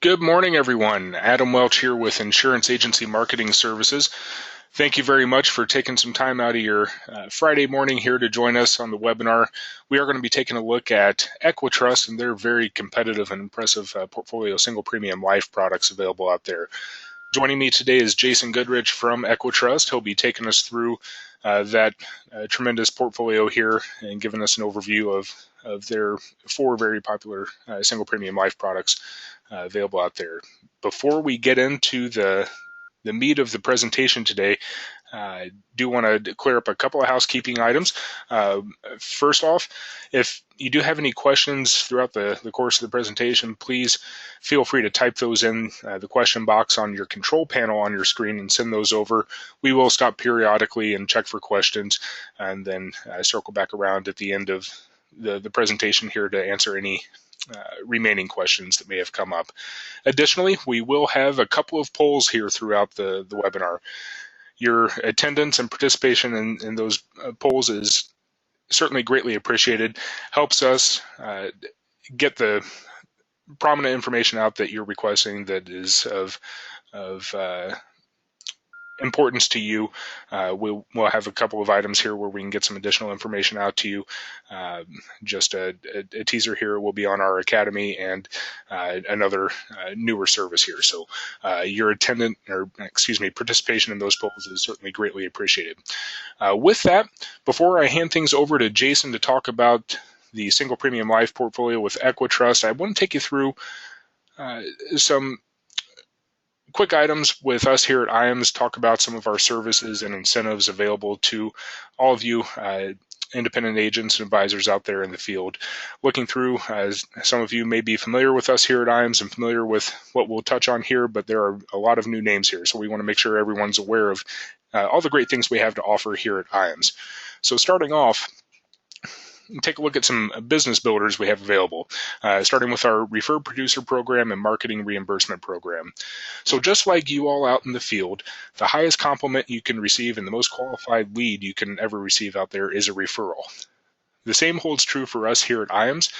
Good morning, everyone. Adam Welch here with Insurance Agency Marketing Services. Thank you very much for taking some time out of your Friday morning here to join us on the webinar. We are going to be taking a look at EquiTrust and their very competitive and impressive portfolio of single premium life products available out there. Joining me today is Jason Goodrich from EquiTrust. He'll be taking us through that tremendous portfolio here and giving us an overview of their four very popular single premium life products available out there. Before we get into the meat of the presentation today, I do want to clear up a couple of housekeeping items. First off, if you do have any questions throughout the course of the presentation, please feel free to type those in the question box on your control panel on your screen and send those over. We will stop periodically and check for questions and then circle back around at the end of the presentation here to answer any remaining questions that may have come up. Additionally, we will have a couple of polls here throughout the webinar. Your attendance and participation in those polls is certainly greatly appreciated. Helps us get the prominent information out that you're requesting that is of importance to you. We'll have a couple of items here where we can get some additional information out to you. Just a teaser here will be on our academy and another newer service here. So your participation in those polls is certainly greatly appreciated. With that, before I hand things over to Jason to talk about the single premium life portfolio with EquiTrust, I want to take you through some quick items with us here at IAMS, talk about some of our services and incentives available to all of you independent agents and advisors out there in the field. Looking through, as some of you may be familiar with us here at IAMS and familiar with what we'll touch on here, but there are a lot of new names here, so we want to make sure everyone's aware of all the great things we have to offer here at IAMS. So starting off, take a look at some business builders we have available, starting with our Refer Producer program and Marketing Reimbursement program. So just like you all out in the field, the highest compliment you can receive and the most qualified lead you can ever receive out there is a referral. The same holds true for us here at IAMS.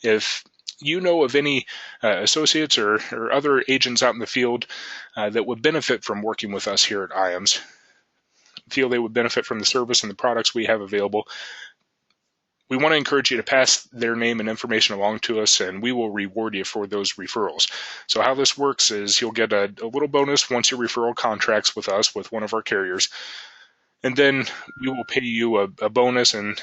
If you know of any associates or other agents out in the field that would benefit from working with us here at IAMS, feel they would benefit from the service and the products we have available, we want to encourage you to pass their name and information along to us, and we will reward you for those referrals. So how this works is you'll get a little bonus once your referral contracts with us, with one of our carriers, and then we will pay you a bonus and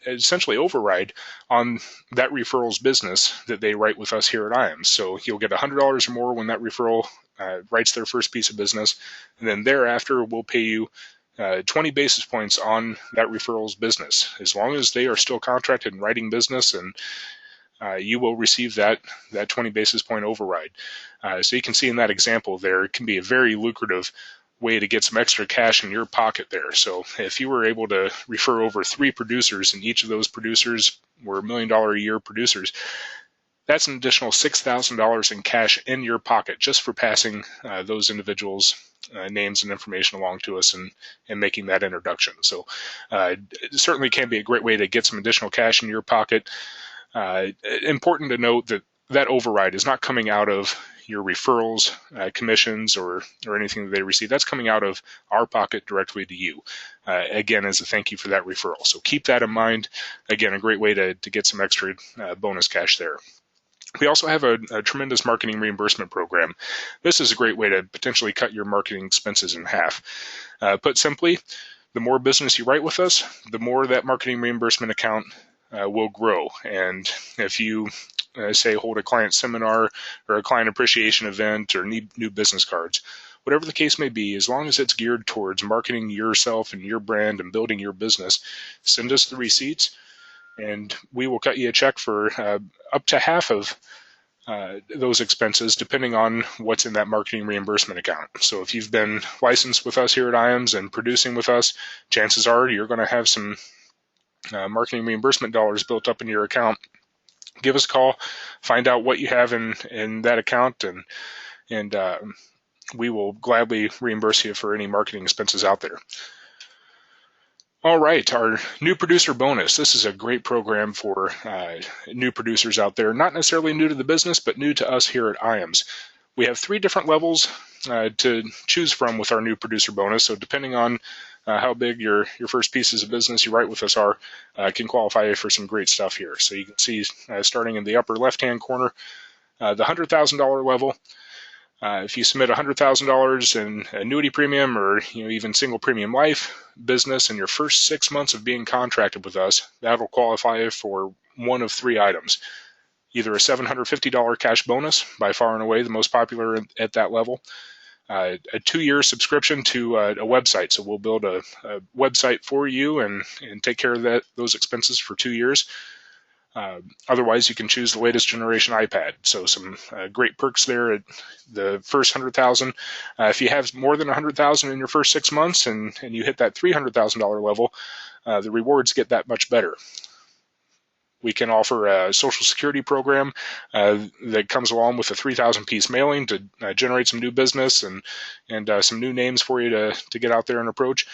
essentially override on that referral's business that they write with us here at IAMS. So you'll get $100 or more when that referral writes their first piece of business, and then thereafter we'll pay you 20 basis points on that referral's business, as long as they are still contracted and writing business, and you will receive that 20 basis point override. So you can see in that example there, it can be a very lucrative way to get some extra cash in your pocket there. So if you were able to refer over 3 producers and each of those producers were $1 million a year producers, that's an additional $6,000 in cash in your pocket just for passing those individuals' names and information along to us and making that introduction. So it certainly can be a great way to get some additional cash in your pocket. Important to note that override is not coming out of your referrals, commissions, or anything that they receive. That's coming out of our pocket directly to you, again, as a thank you for that referral. So keep that in mind. Again, a great way to get some extra bonus cash there. We also have a tremendous marketing reimbursement program. This is a great way to potentially cut your marketing expenses in half. Put simply, the more business you write with us, the more that marketing reimbursement account will grow. And if you, say, hold a client seminar or a client appreciation event or need new business cards, whatever the case may be, as long as it's geared towards marketing yourself and your brand and building your business, send us the receipts, and we will cut you a check for up to half of those expenses, depending on what's in that marketing reimbursement account. So if you've been licensed with us here at IAMS and producing with us, chances are you're going to have some marketing reimbursement dollars built up in your account. Give us a call, find out what you have in that account, and we will gladly reimburse you for any marketing expenses out there. All right, our new producer bonus. This is a great program for new producers out there, not necessarily new to the business, but new to us here at IAMS. We have 3 different levels to choose from with our new producer bonus. So depending on how big your first pieces of business you write with us are, can qualify for some great stuff here. So you can see starting in the upper left-hand corner, the $100,000 level. If you submit $100,000 in annuity premium or even single premium life business in your first 6 months of being contracted with us, that'll qualify for one of 3 items. Either a $750 cash bonus, by far and away the most popular at that level, a 2-year subscription to a website. So we'll build a website for you and take care of those expenses for 2 years. Otherwise, you can choose the latest generation iPad. So some great perks there at the first $100,000. If you have more than $100,000 in your first 6 months and you hit that $300,000 level, the rewards get that much better. We can offer a Social Security program that comes along with a 3,000-piece mailing to generate some new business and some new names for you to get out there and approach.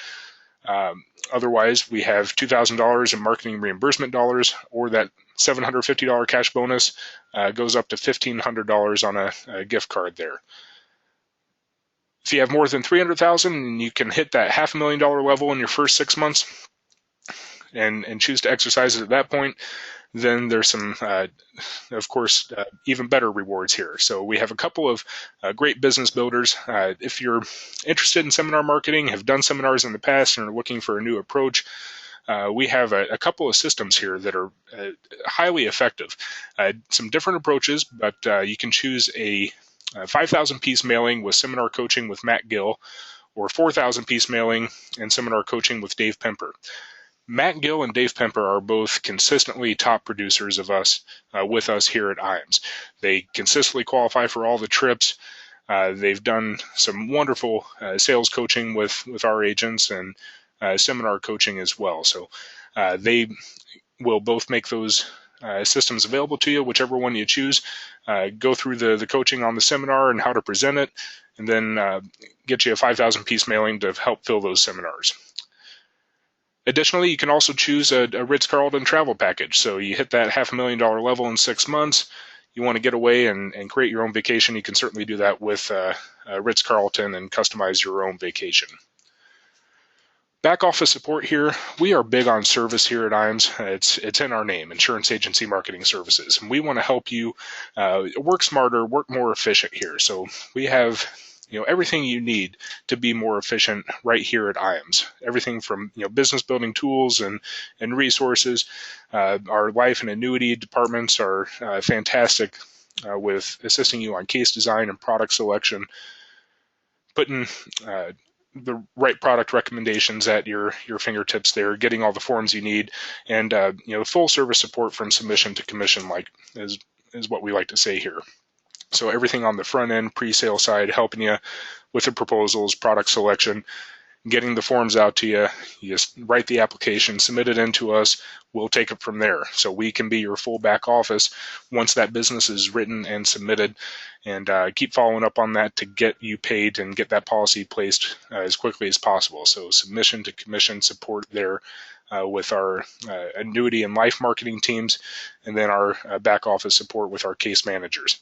Otherwise, we have $2,000 in marketing reimbursement dollars, or that $750 cash bonus goes up to $1,500 on a gift card there. If you have more than $300,000, you can hit that $500,000 level in your first 6 months and choose to exercise it at that point. Then there's some, of course, even better rewards here. So we have a couple of great business builders. If you're interested in seminar marketing, have done seminars in the past, and are looking for a new approach, we have a couple of systems here that are highly effective. Some different approaches, but you can choose a 5,000-piece mailing with seminar coaching with Matt Gill, or 4,000-piece mailing and seminar coaching with Dave Pemper. Matt Gill and Dave Pemper are both consistently top producers of us with us here at IAMS. They consistently qualify for all the trips. They've done some wonderful sales coaching with our agents and seminar coaching as well. So they will both make those systems available to you, whichever one you choose. Go through the coaching on the seminar and how to present it, and then get you a 5,000-piece mailing to help fill those seminars. Additionally, you can also choose a Ritz-Carlton travel package. So you hit that $500,000 level in 6 months. You want to get away and create your own vacation. You can certainly do that with Ritz-Carlton and customize your own vacation. Back office support here. We are big on service here at IAMS. It's in our name, Insurance Agency Marketing Services. And we want to help you work smarter, work more efficient here. So we have everything you need to be more efficient right here at IAMS. Everything from business building tools and resources. Our life and annuity departments are fantastic with assisting you on case design and product selection, putting the right product recommendations at your fingertips there, getting all the forms you need, and full service support from submission to commission, like is what we like to say here. So everything on the front end, pre-sale side, helping you with the proposals, product selection, getting the forms out to you. You just write the application, submit it into us. We'll take it from there. So we can be your full back office once that business is written and submitted, and keep following up on that to get you paid and get that policy placed as quickly as possible. So submission to commission support there with our annuity and life marketing teams, and then our back office support with our case managers.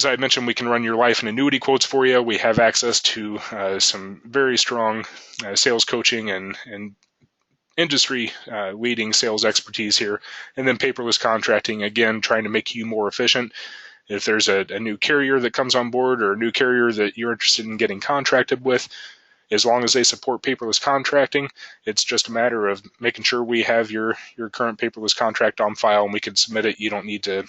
As I mentioned, we can run your life and annuity quotes for you. We have access to some very strong sales coaching and industry leading sales expertise here. And then paperless contracting, again, trying to make you more efficient. If there's a new carrier that comes on board or a new carrier that you're interested in getting contracted with, as long as they support paperless contracting, it's just a matter of making sure we have your current paperless contract on file and we can submit it. You don't need to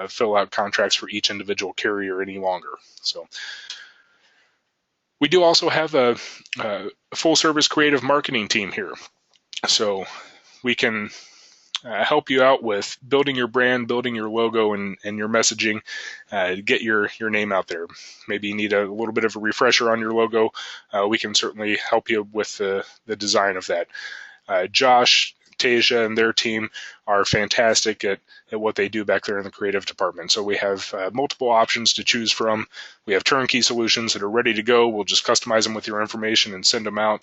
fill out contracts for each individual carrier any longer. So we do also have a full service creative marketing team here. So we can help you out with building your brand, building your logo and your messaging, get your name out there. Maybe you need a little bit of a refresher on your logo. We can certainly help you with the design of that. Josh, Tasia, and their team are fantastic at what they do back there in the creative department. So we have multiple options to choose from. We have turnkey solutions that are ready to go. We'll just customize them with your information and send them out.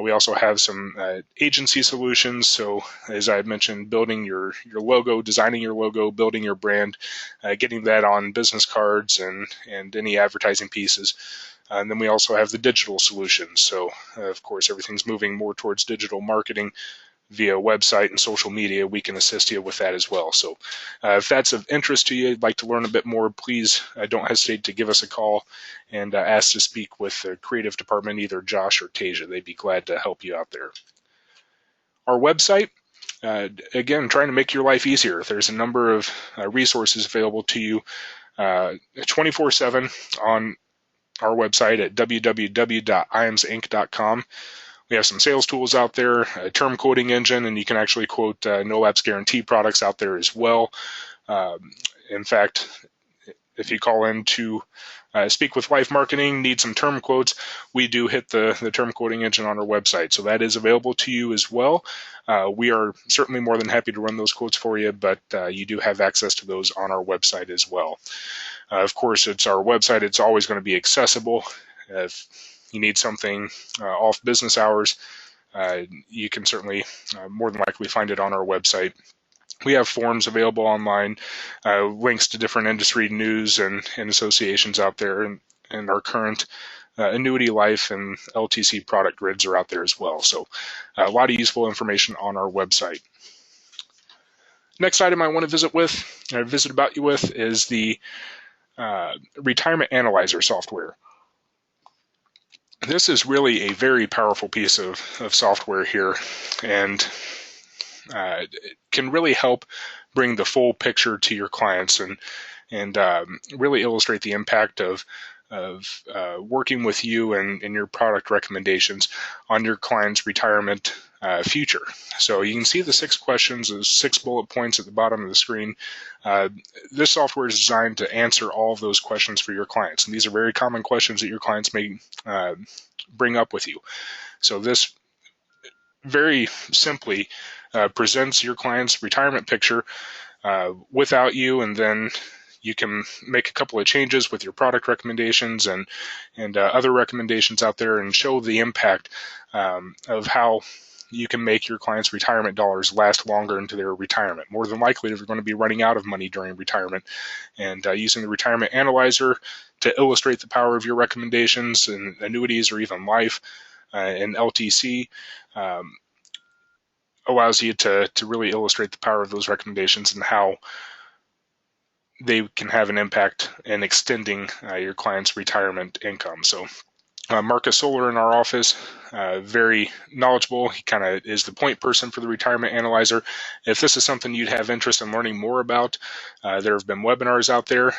We also have some agency solutions. So as I had mentioned, building your logo, designing your logo, building your brand, getting that on business cards and any advertising pieces. And then we also have the digital solutions. So of course, everything's moving more towards digital marketing via website and social media. We can assist you with that as well. So if that's of interest to you, you'd like to learn a bit more, please don't hesitate to give us a call and ask to speak with the creative department, either Josh or Tasia. They'd be glad to help you out there. Our website, again, trying to make your life easier. There's a number of resources available to you 24/7 on our website at www.imsinc.com. We have some sales tools out there, a term quoting engine, and you can actually quote no lapse guarantee products out there as well. In fact, if you call in to speak with Life Marketing, need some term quotes, we do hit the term quoting engine on our website. So that is available to you as well. We are certainly more than happy to run those quotes for you, but you do have access to those on our website as well. Of course, it's our website. It's always going to be accessible. If you need something off business hours, you can certainly more than likely find it on our website. We have forums available online, links to different industry news and associations out there, and our current annuity life and LTC product grids are out there as well. So a lot of useful information on our website. Next item I want to visit about you with is the Retirement Analyzer software. This is really a very powerful piece of software here, and it can really help bring the full picture to your clients and really illustrate the impact of working with you and your product recommendations on your client's retirement future. So you can see the 6 questions, those 6 bullet points at the bottom of the screen. This software is designed to answer all of those questions for your clients. And these are very common questions that your clients may bring up with you. So this very simply presents your client's retirement picture without you, and then you can make a couple of changes with your product recommendations and other recommendations out there and show the impact of how you can make your clients' retirement dollars last longer into their retirement. More than likely, they're going to be running out of money during retirement, and using the Retirement Analyzer to illustrate the power of your recommendations in annuities or even life and LTC allows you to really illustrate the power of those recommendations and how they can have an impact in extending your client's retirement income. So Marcus Solar in our office, very knowledgeable. He kind of is the point person for the Retirement Analyzer. If this is something you'd have interest in learning more about, there have been webinars out there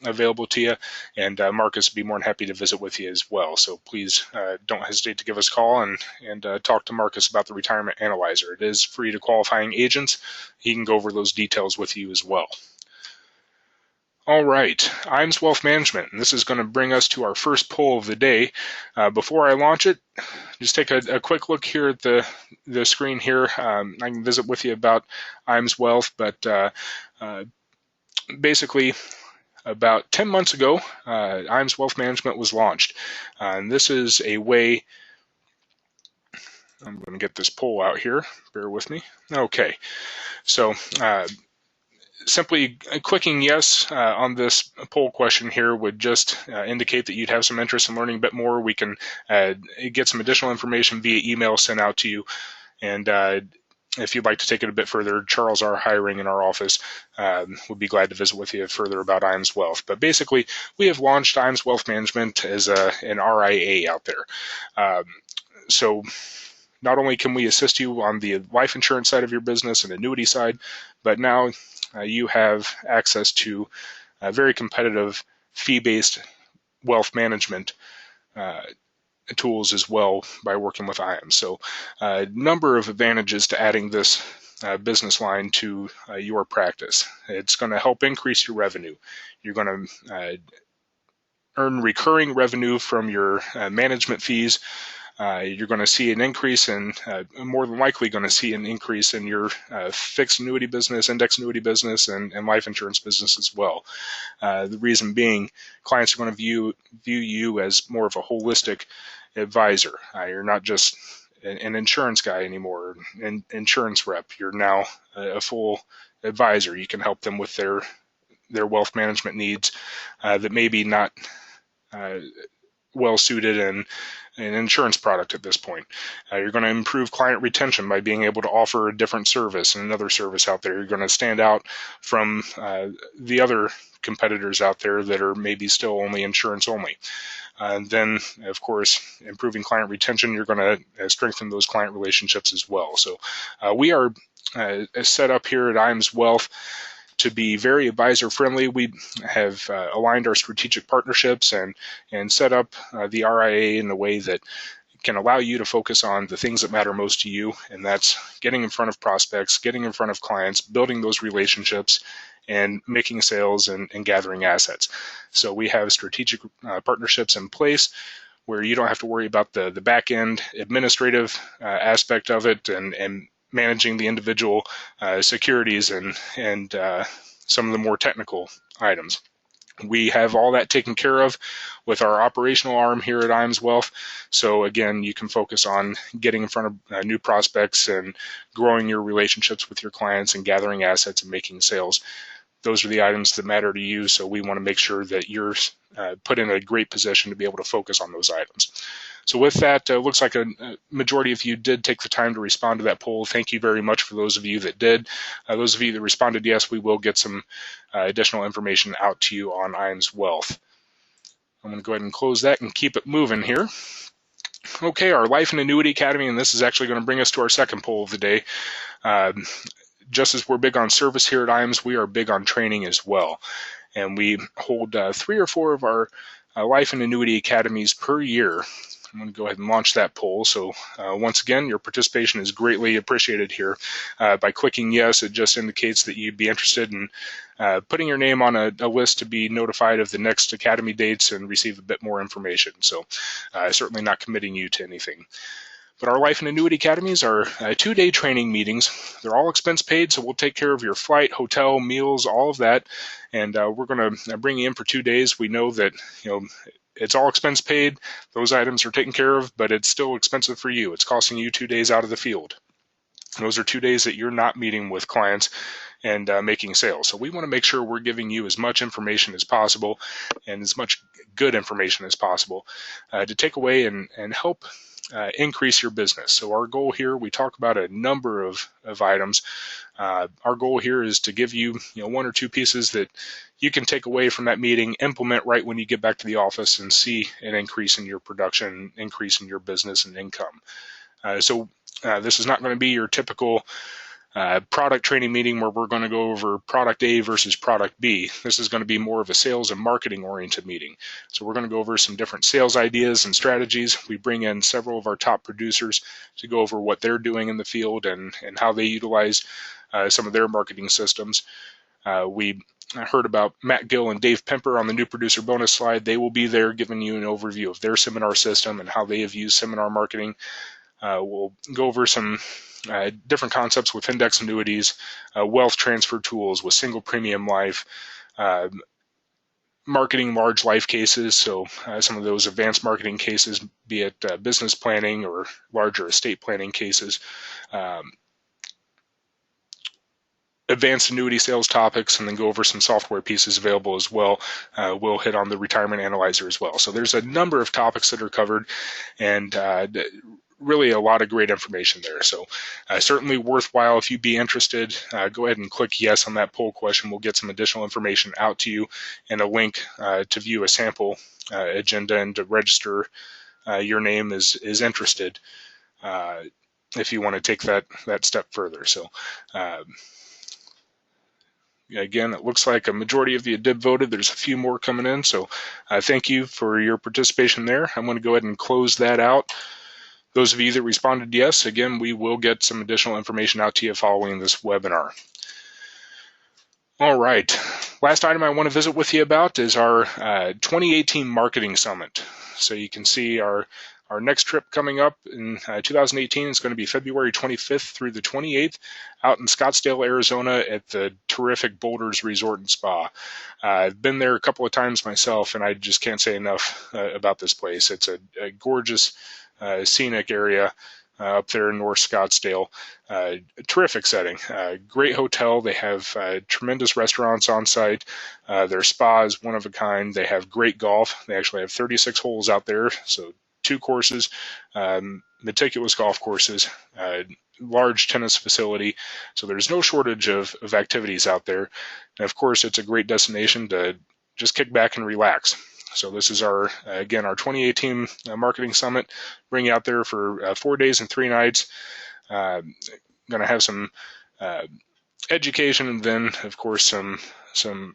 available to you, and Marcus would be more than happy to visit with you as well. So please don't hesitate to give us a call and talk to Marcus about the Retirement Analyzer. It is free to qualifying agents. He can go over those details with you as well. All right, IMS Wealth Management, and this is going to bring us to our first poll of the day. Before I launch it, just take a quick look here at the screen here. I can visit with you about IMS Wealth, but basically about 10 months ago, IMS Wealth Management was launched. And this is a way, I'm going to get this poll out here, bear with me. Okay, so simply clicking yes on this poll question here would just indicate that you'd have some interest in learning a bit more. We can get some additional information via email sent out to you. And if you'd like to take it a bit further, Charles R. Hiring in our office would be glad to visit with you further about IMS Wealth. But basically, we have launched IMS Wealth Management as an RIA out there. So not only can we assist you on the life insurance side of your business and annuity side, but now you have access to very competitive fee-based wealth management tools as well by working with IAM. So a number of advantages to adding this business line to your practice. It's going to help increase your revenue. You're going to earn recurring revenue from your management fees. You're going to see an increase in, more than likely going to see an increase in your fixed annuity business, index annuity business, and life insurance business as well. The reason being, clients are going to view you as more of a holistic advisor. You're not just an insurance guy anymore, an insurance rep. You're now a full advisor. You can help them with their wealth management needs that maybe not well suited in an insurance product at this point. You're going to improve client retention by being able to offer a different service and another service out there. You're going to stand out from the other competitors out there that are maybe still only insurance only. And then, of course, improving client retention, you're going to strengthen those client relationships as well. So we are set up here at IAMS Wealth to be very advisor friendly. We have aligned our strategic partnerships and set up the RIA in a way that can allow you to focus on the things that matter most to you, and that's getting in front of prospects, getting in front of clients, building those relationships, and making sales and gathering assets. So we have strategic partnerships in place where you don't have to worry about the back end administrative aspect of it and managing the individual securities and some of the more technical items. We have all that taken care of with our operational arm here at IAMS Wealth. So again, you can focus on getting in front of new prospects and growing your relationships with your clients and gathering assets and making sales. Those are the items that matter to you. So we want to make sure that you're put in a great position to be able to focus on those items. So with that, looks like a majority of you did take the time to respond to that poll. Thank you very much for those of you that did. Those of you that responded yes, we will get some additional information out to you on IAMS Wealth. I'm going to go ahead and close that and keep it moving here. Okay, our Life and Annuity Academy, and this is actually going to bring us to our second poll of the day. Just as we're big on service here at IAMS, we are big on training as well. And we hold 3 or 4 of our Life and Annuity Academies per year. I'm going to go ahead and launch that poll. So once again, your participation is greatly appreciated here. By clicking yes, it just indicates that you'd be interested in putting your name on a list to be notified of the next Academy dates and receive a bit more information. So certainly not committing you to anything. But our Life and Annuity Academies are 2-day training meetings. They're all expense paid, so we'll take care of your flight, hotel, meals, all of that. And we're going to bring you in for 2 days. We know that it's all expense paid. Those items are taken care of, but it's still expensive for you. It's costing you 2 days out of the field. Those are 2 days that you're not meeting with clients and making sales. So we want to make sure we're giving you as much information as possible and as much good information as possible to take away and help increase your business. So our goal here, we talk about a number of items. Our goal here is to give you, 1 or 2 pieces that you can take away from that meeting, implement right when you get back to the office, and see an increase in your production, increase in your business and income. So this is not going to be your typical product training meeting where we're going to go over product A versus product B. This is going to be more of a sales and marketing oriented meeting. So we're going to go over some different sales ideas and strategies. We bring in several of our top producers to go over what they're doing in the field and how they utilize some of their marketing systems. We heard about Matt Gill and Dave Pemper on the new producer bonus slide. They will be there giving you an overview of their seminar system and how they have used seminar marketing. We'll go over some different concepts with index annuities, wealth transfer tools with single premium life, marketing large life cases, so some of those advanced marketing cases, be it business planning or larger estate planning cases, advanced annuity sales topics, and then go over some software pieces available as well. We'll hit on the retirement analyzer as well. So there's a number of topics that are covered, and really a lot of great information there. So certainly worthwhile. If you'd be interested, go ahead and click yes on that poll question. We'll get some additional information out to you and a link to view a sample agenda and to register your name is interested if you want to take that step further. So again, it looks like a majority of you did voted. There's a few more coming in. So thank you for your participation there. I'm going to go ahead and close that out. Those of you that responded yes, again, we will get some additional information out to you following this webinar. All right. Last item I want to visit with you about is our 2018 Marketing Summit. So you can see our next trip coming up in 2018 is going to be February 25th through the 28th out in Scottsdale, Arizona at the terrific Boulders Resort and Spa. I've been there a couple of times myself, and I just can't say enough about this place. It's a gorgeous scenic area. up there in North Scottsdale. Terrific setting, great hotel. They have tremendous restaurants on site. Their spa is one of a kind. They have great golf. They actually have 36 holes out there, so 2 courses, meticulous golf courses, large tennis facility. So there's no shortage of activities out there. And of course, it's a great destination to just kick back and relax. So this is our 2018 marketing summit. Bring you out there for 4 days and 3 nights. Going to have some education, and then of course some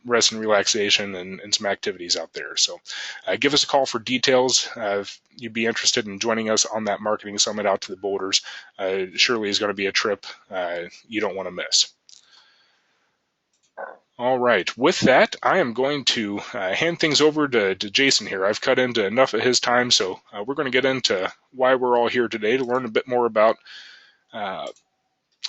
rest and relaxation and some activities out there. So give us a call for details if you'd be interested in joining us on that marketing summit out to the Boulders. Surely is going to be a trip you don't want to miss. All right. With that, I am going to hand things over to Jason here. I've cut into enough of his time, so we're going to get into why we're all here today to learn a bit more about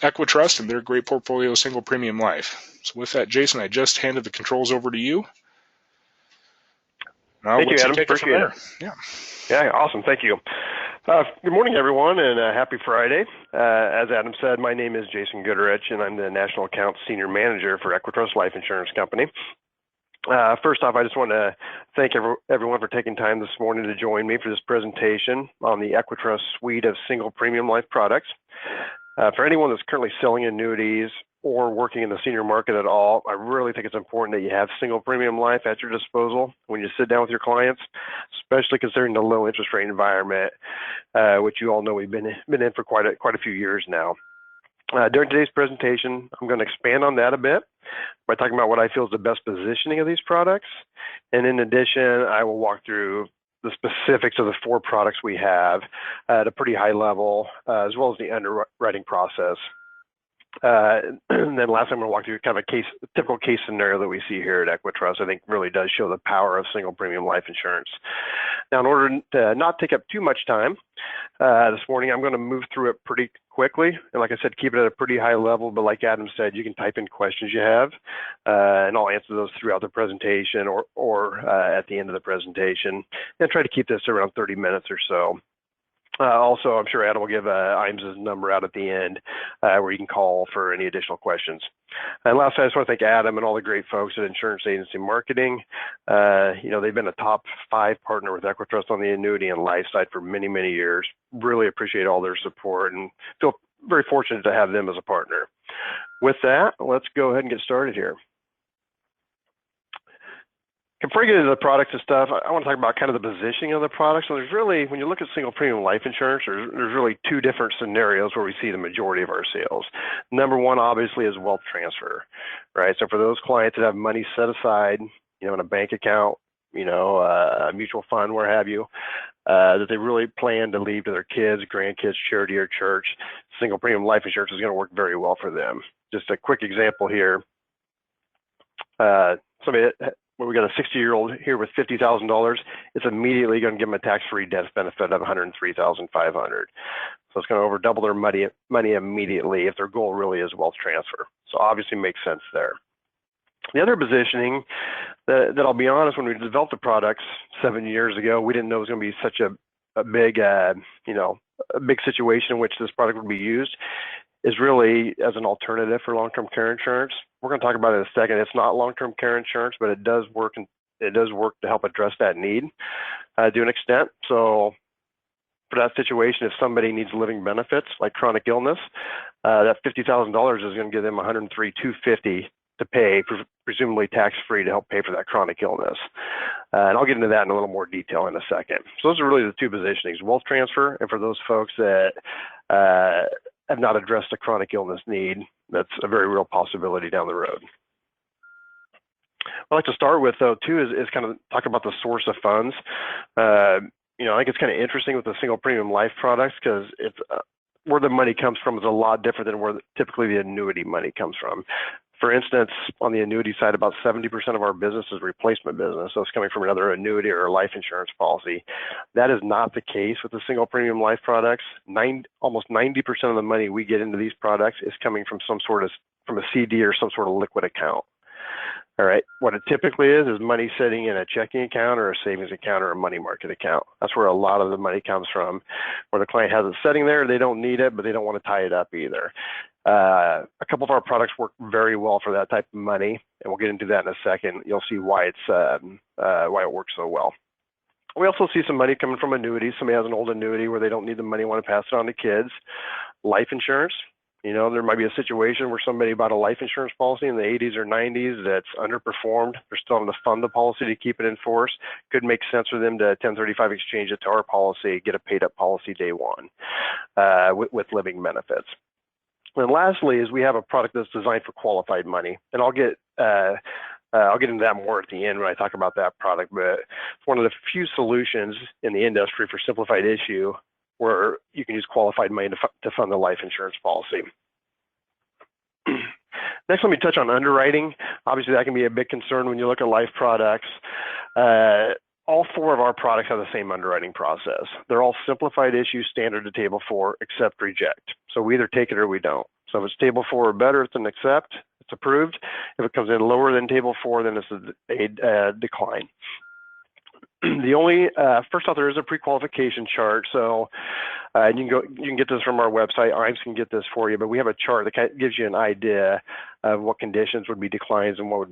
EquiTrust and their great portfolio single premium life. So with that, Jason, I just handed the controls over to you. Thank you, Adam. Appreciate it. Yeah, awesome. Thank you. Good morning, everyone, and happy Friday. As Adam said, my name is Jason Goodrich, and I'm the National Accounts Senior Manager for EquiTrust Life Insurance Company. First off, I just want to thank everyone for taking time this morning to join me for this presentation on the EquiTrust suite of single premium life products. For anyone that's currently selling annuities or working in the senior market at all, I really think it's important that you have single premium life at your disposal when you sit down with your clients, especially considering the low interest rate environment, which you all know we've been in for quite a few years now. During today's presentation, I'm going to expand on that a bit by talking about what I feel is the best positioning of these products. And in addition, I will walk through the specifics of the 4 products we have at a pretty high level, as well as the underwriting process. And then last, I'm going to walk through kind of a typical case scenario that we see here at EquiTrust. I think really does show the power of single premium life insurance. Now, in order to not take up too much time this morning, I'm going to move through it pretty quickly. And like I said, keep it at a pretty high level. But like Adam said, you can type in questions you have, and I'll answer those throughout the presentation or at the end of the presentation. And try to keep this around 30 minutes or so. Also, I'm sure Adam will give IMS's number out at the end where you can call for any additional questions. And lastly, I just want to thank Adam and all the great folks at Insurance Agency Marketing. They've been a top 5 partner with EquiTrust on the annuity and life side for many, many years. Really appreciate all their support and feel very fortunate to have them as a partner. With that, let's go ahead and get started here. Before we get into the products and stuff, I want to talk about kind of the positioning of the products. So there's really, when you look at single premium life insurance, there's really 2 different scenarios where we see the majority of our sales. Number one, obviously, is wealth transfer, right? So for those clients that have money set aside, in a bank account, a mutual fund, where have you, that they really plan to leave to their kids, grandkids, charity, or church, single premium life insurance is going to work very well for them. Just a quick example here. We got a 60-year-old here with $50,000. It's immediately going to give them a tax-free death benefit of $103,500. So it's going to over double their money immediately if their goal really is wealth transfer. So obviously makes sense there. The other positioning that I'll be honest, when we developed the products 7 years ago, we didn't know it was going to be such a big, a big situation in which this product would be used, is really as an alternative for long-term care insurance. We're going to talk about it in a second. It's not long-term care insurance, but it does work, and it does work to help address that need to an extent. So for that situation, if somebody needs living benefits like chronic illness, that $50,000 is going to give them $103,250 to pay, presumably tax-free, to help pay for that chronic illness. And I'll get into that in a little more detail in a second. So those are really the 2 positionings: wealth transfer, and for those folks that have not addressed a chronic illness need, that's a very real possibility down the road. What I'd like to start with, though, too, is kind of talk about the source of funds. I think it's kind of interesting with the single premium life products, because it's where the money comes from is a lot different than where typically the annuity money comes from. For instance, on the annuity side, about 70% of our business is replacement business, so it's coming from another annuity or a life insurance policy. That is not the case with the single premium life products. Almost 90% of the money we get into these products is coming from from a CD or some sort of liquid account. All right, what it typically is money sitting in a checking account or a savings account or a money market account. That's where a lot of the money comes from, where the client has it sitting there, they don't need it, but they don't want to tie it up either. A couple of our products work very well for that type of money, and we'll get into that in a second. You'll see why it works so well. We also see some money coming from annuities. Somebody has an old annuity where they don't need the money, want to pass it on to kids. Life insurance. You know, there might be a situation where somebody bought a life insurance policy in the 80s or 90s that's underperformed. They're still having to fund the policy to keep it in force. Could make sense for them to 1035 exchange it to our policy, get a paid up policy day one with living benefits. And lastly is we have a product that's designed for qualified money. And I'll get into that more at the end when I talk about that product, but it's one of the few solutions in the industry for simplified issue where you can use qualified money to fund the life insurance policy. Next, let me touch on underwriting. Obviously, that can be a big concern when you look at life products. All four of our products have the same underwriting process. They're all simplified issue, standard to table 4, accept, reject. So we either take it or we don't. So if it's table 4 or better, it's an accept, it's approved. If it comes in lower than table 4, then it's a decline. The only first off, there is a pre-qualification chart. So you can get this from our website. IMES can get this for you, but we have a chart that gives you an idea of what conditions would be declines and what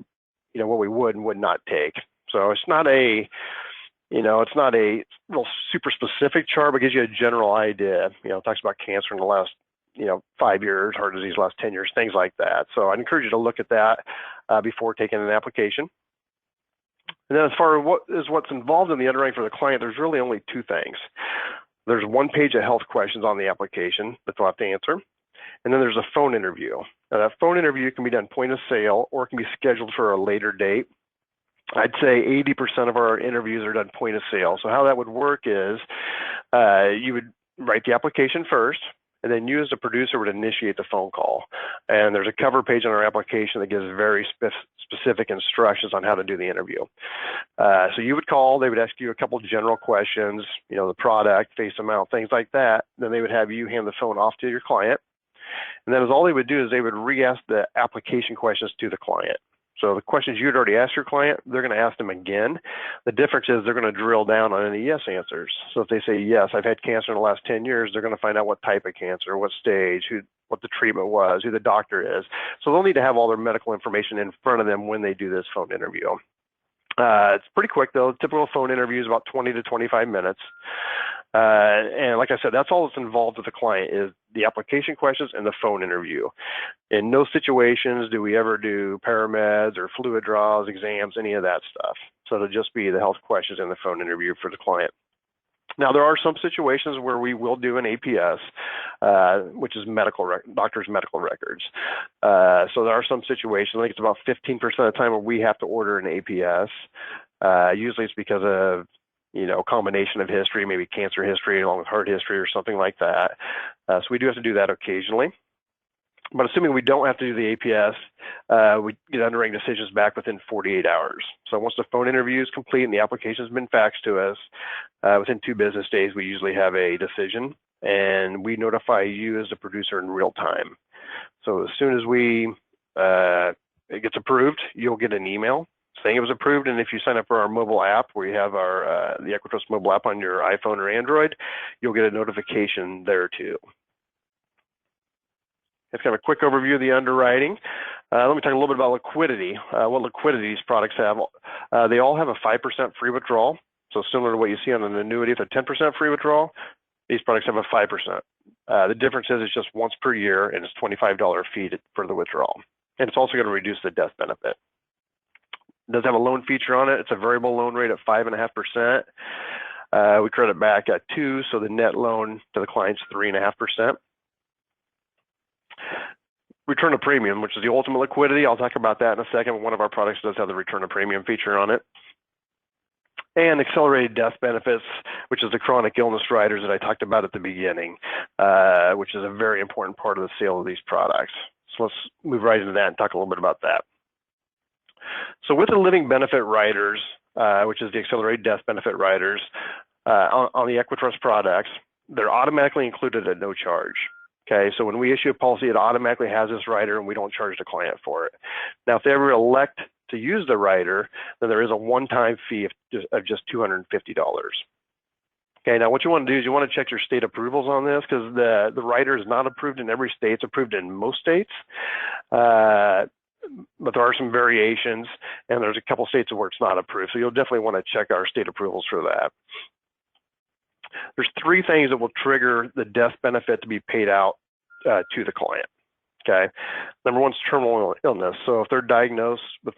we would and would not take. So it's not a real super specific chart, but gives you a general idea. It talks about cancer in the last 5 years, heart disease last 10 years, things like that. So I'd encourage you to look at that before taking an application. And then as far as what's involved in the underwriting for the client, there's really only 2 things. There's 1 page of health questions on the application that they'll have to answer. And then there's a phone interview. Now that phone interview can be done point of sale or it can be scheduled for a later date. I'd say 80% of our interviews are done point of sale. So how that would work is you would write the application first, and then you as the producer would initiate the phone call. And there's a cover page on our application that gives very specific instructions on how to do the interview. So you would call, they would ask you a couple of general questions, the product, face amount, things like that. Then they would have you hand the phone off to your client. And then all they would do is they would re-ask the application questions to the client. So the questions you'd already asked your client, they're going to ask them again. The difference is they're going to drill down on any yes answers. So if they say, yes, I've had cancer in the last 10 years, they're going to find out what type of cancer, what stage, what the treatment was, who the doctor is. So they'll need to have all their medical information in front of them when they do this phone interview. It's pretty quick, though. Typical phone interview is about 20 to 25 minutes. And like I said, that's all that's involved with the client is the application questions and the phone interview. In no situations do we ever do parameds or fluid draws, exams, any of that stuff. So it'll just be the health questions and the phone interview for the client. Now, there are some situations where we will do an APS, which is doctor's medical records. So there are some situations, I think it's about 15% of the time where we have to order an APS. Usually it's because of combination of history, maybe cancer history along with heart history or something like that. So we do have to do that occasionally. But assuming we don't have to do the APS, we get underwriting decisions back within 48 hours. So once the phone interview is complete and the application has been faxed to us, within 2 business days, we usually have a decision, and we notify you as the producer in real time. So as soon as it gets approved, you'll get an email saying it was approved, and if you sign up for our mobile app, where you have the EquiTrust mobile app on your iPhone or Android, you'll get a notification there too. It's kind of a quick overview of the underwriting. Let me talk a little bit about liquidity. What liquidity these products have. They all have a 5% free withdrawal. So similar to what you see on an annuity, it's a 10% free withdrawal. These products have a 5%. The difference is it's just once per year, and it's $25 fee for the withdrawal. And it's also going to reduce the death benefit. It does have a loan feature on it. It's a variable loan rate of 5.5%. We credit back at 2%, so the net loan to the client's 3.5%. Return of premium, which is the ultimate liquidity. I'll talk about that in a second. One of our products does have the return of premium feature on it. And accelerated death benefits, which is the chronic illness riders that I talked about at the beginning, which is a very important part of the sale of these products. So let's move right into that and talk a little bit about that. So with the living benefit riders, which is the accelerated death benefit riders, on the EquiTrust products, they're automatically included at no charge. Okay, so when we issue a policy, it automatically has this rider, and we don't charge the client for it. Now, if they ever elect to use the rider, then there is a one-time fee of just $250. Okay, now what you want to do is you want to check your state approvals on this, because the rider is not approved in every state. It's approved in most states, but there are some variations, and there's a couple states where it's not approved. So you'll definitely want to check our state approvals for that. There's three things that will trigger the death benefit to be paid out to the client. Okay, number one is terminal illness. So if they're diagnosed with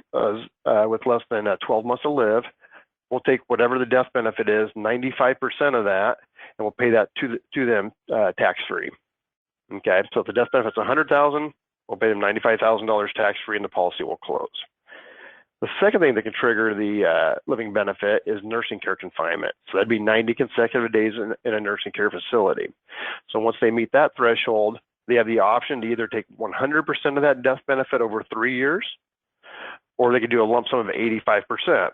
less than 12 months to live, we'll take whatever the death benefit is, 95% of that, and we'll pay that to them tax-free. Okay, so if the death benefit's $100,000, we'll pay them $95,000 tax-free, and the policy will close. The second thing that can trigger the living benefit is nursing care confinement. So that'd be 90 consecutive days in a nursing care facility. So once they meet that threshold, they have the option to either take 100% of that death benefit over 3 years, or they could do a lump sum of 85%.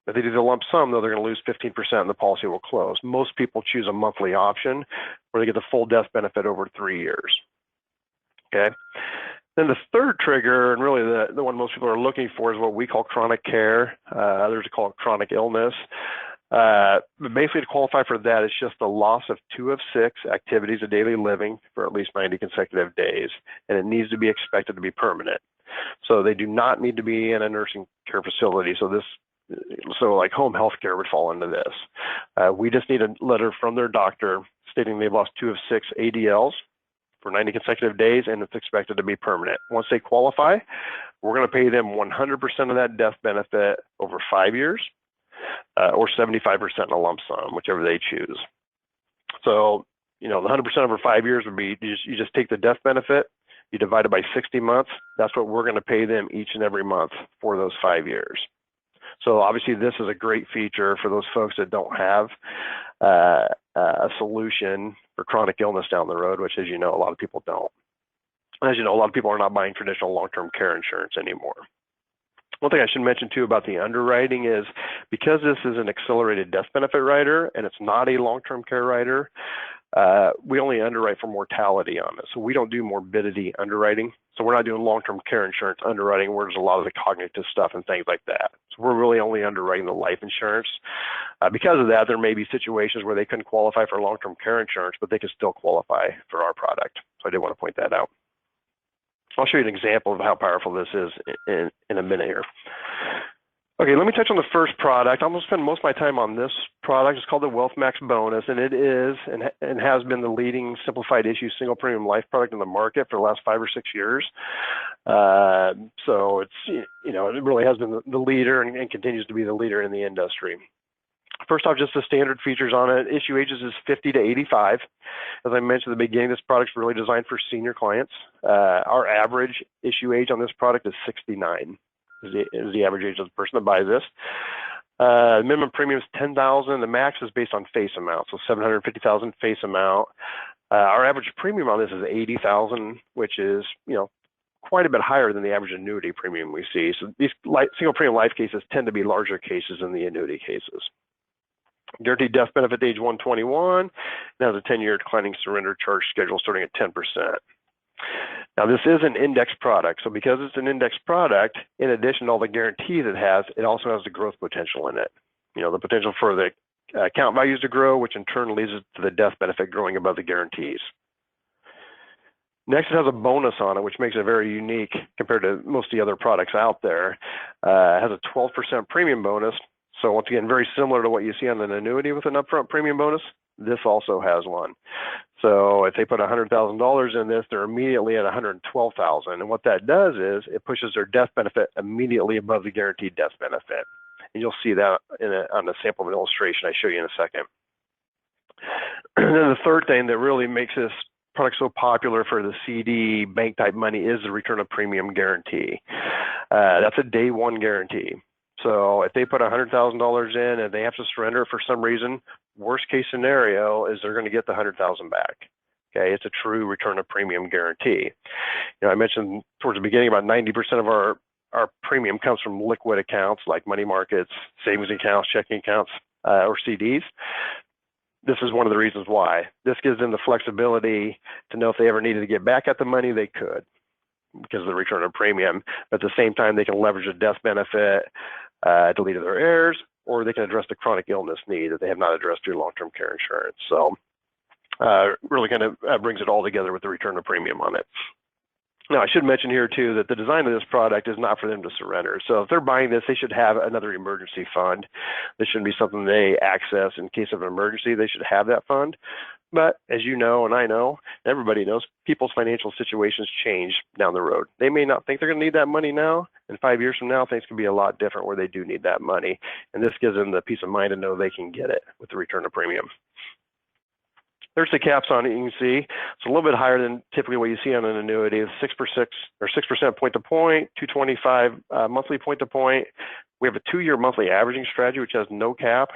If they do the lump sum, though, they're going to lose 15% and the policy will close. Most people choose a monthly option where they get the full death benefit over 3 years. Okay. Then the third trigger, and really the one most people are looking for, is what we call chronic care. Others call it chronic illness. But basically, to qualify for that, it's just the loss of 2 of 6 activities of daily living for at least 90 consecutive days, and it needs to be expected to be permanent. So they do not need to be in a nursing care facility. So like home health care would fall into this. We just need a letter from their doctor stating they've lost 2 of 6 ADLs for 90 consecutive days, and it's expected to be permanent. Once they qualify, we're going to pay them 100% of that death benefit over 5 years, or 75% in a lump sum, whichever they choose. So, the 100% over 5 years would be, you just take the death benefit, you divide it by 60 months, that's what we're going to pay them each and every month for those 5 years. So obviously this is a great feature for those folks that don't have a solution for chronic illness down the road, which, as you know, a lot of people don't. As you know, a lot of people are not buying traditional long-term care insurance anymore. One thing I should mention too about the underwriting is, because this is an accelerated death benefit rider and it's not a long-term care rider, we only underwrite for mortality on it. So we don't do morbidity underwriting. So we're not doing long-term care insurance underwriting where there's a lot of the cognitive stuff and things like that. So we're really only underwriting the life insurance. Because of that, there may be situations where they couldn't qualify for long-term care insurance, but they could still qualify for our product. So I did want to point that out. I'll show you an example of how powerful this is in a minute here. Okay, let me touch on the first product. I'm going to spend most of my time on this product. It's called the Wealth Max Bonus, and it is and has been the leading simplified issue single premium life product in the market for the last 5 or 6 years. So it's, it really has been the leader and continues to be the leader in the industry. First off, just the standard features on it. Issue ages is 50 to 85. As I mentioned at the beginning, this product's really designed for senior clients. Our average issue age on this product is 69. Is the average age of the person that buys this. Minimum premium is $10,000. The max is based on face amount, so $750,000 face amount. Our average premium on this is $80,000, which is quite a bit higher than the average annuity premium we see. So these single premium life cases tend to be larger cases than the annuity cases. Guaranteed death benefit age 121. Now the 10-year declining surrender charge schedule starting at 10%. Now, this is an index product. So because it's an index product, in addition to all the guarantees it also has the growth potential in it. The potential for the account values to grow, which in turn leads to the death benefit growing above the guarantees. Next, it has a bonus on it, which makes it very unique compared to most of the other products out there. It has a 12% premium bonus. So once again, very similar to what you see on an annuity with an upfront premium bonus, this also has one. So if they put $100,000 in this, they're immediately at $112,000. And what that does is it pushes their death benefit immediately above the guaranteed death benefit. And you'll see that on the sample of an illustration I show you in a second. And then the third thing that really makes this product so popular for the CD bank type money is the return of premium guarantee. That's a day one guarantee. So if they put $100,000 in and they have to surrender for some reason, worst case scenario is they're going to get the $100,000 back. Okay, it's a true return of premium guarantee. I mentioned towards the beginning about 90% of our premium comes from liquid accounts like money markets, savings accounts, checking accounts, or CDs. This is one of the reasons why. This gives them the flexibility to know if they ever needed to get back at the money, they could. because of the return of premium. But at the same time, they can leverage a death benefit to lead to their heirs, or they can address the chronic illness need that they have not addressed through long-term care insurance. So really kind of brings it all together with the return of premium on it. Now, I should mention here, too, that the design of this product is not for them to surrender. So if they're buying this, they should have another emergency fund. This shouldn't be something they access in case of an emergency. They should have that fund. But as you know, and I know, everybody knows, people's financial situations change down the road. They may not think they're going to need that money now, and 5 years from now, things can be a lot different where they do need that money. And this gives them the peace of mind to know they can get it with the return of premium. There's the caps on it. You can see it's a little bit higher than typically what you see on an annuity. It's 6% point to point, 225 monthly point to point. We have a 2-year monthly averaging strategy, which has no cap.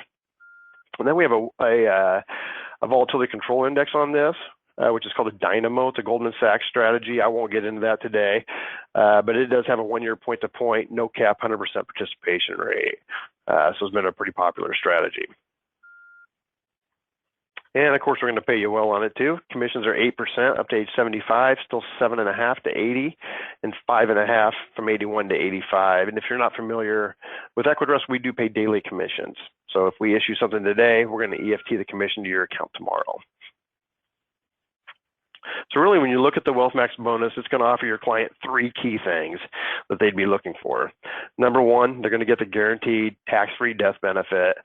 And then we have a volatility control index on this, which is called a Dynamo. It's a Goldman Sachs strategy. I won't get into that today, but it does have a 1-year point to point, no cap, 100% participation rate. So it's been a pretty popular strategy. And of course, we're going to pay you well on it too. Commissions are 8% up to age 75, still 7.5 to 80, and 5.5 from 81 to 85. And if you're not familiar with EquiTrust, we do pay daily commissions. So if we issue something today, we're going to EFT the commission to your account tomorrow. So really, when you look at the Wealth Max bonus, it's going to offer your client 3 key things that they'd be looking for. Number one, they're going to get the guaranteed tax-free death benefit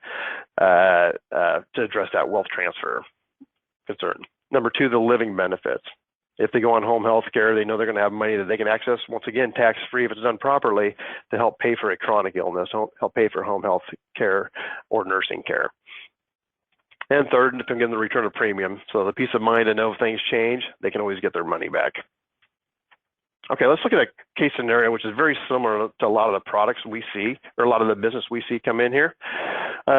to address that wealth transfer concern. Number 2, the living benefits. If they go on home health care, they know they're going to have money that they can access, once again, tax-free if it's done properly, to help pay for a chronic illness, help pay for home health care or nursing care. And third, again, the return of premium. So the peace of mind to know if things change, they can always get their money back. Okay, let's look at a case scenario which is very similar to a lot of the products we see, or a lot of the business we see come in here.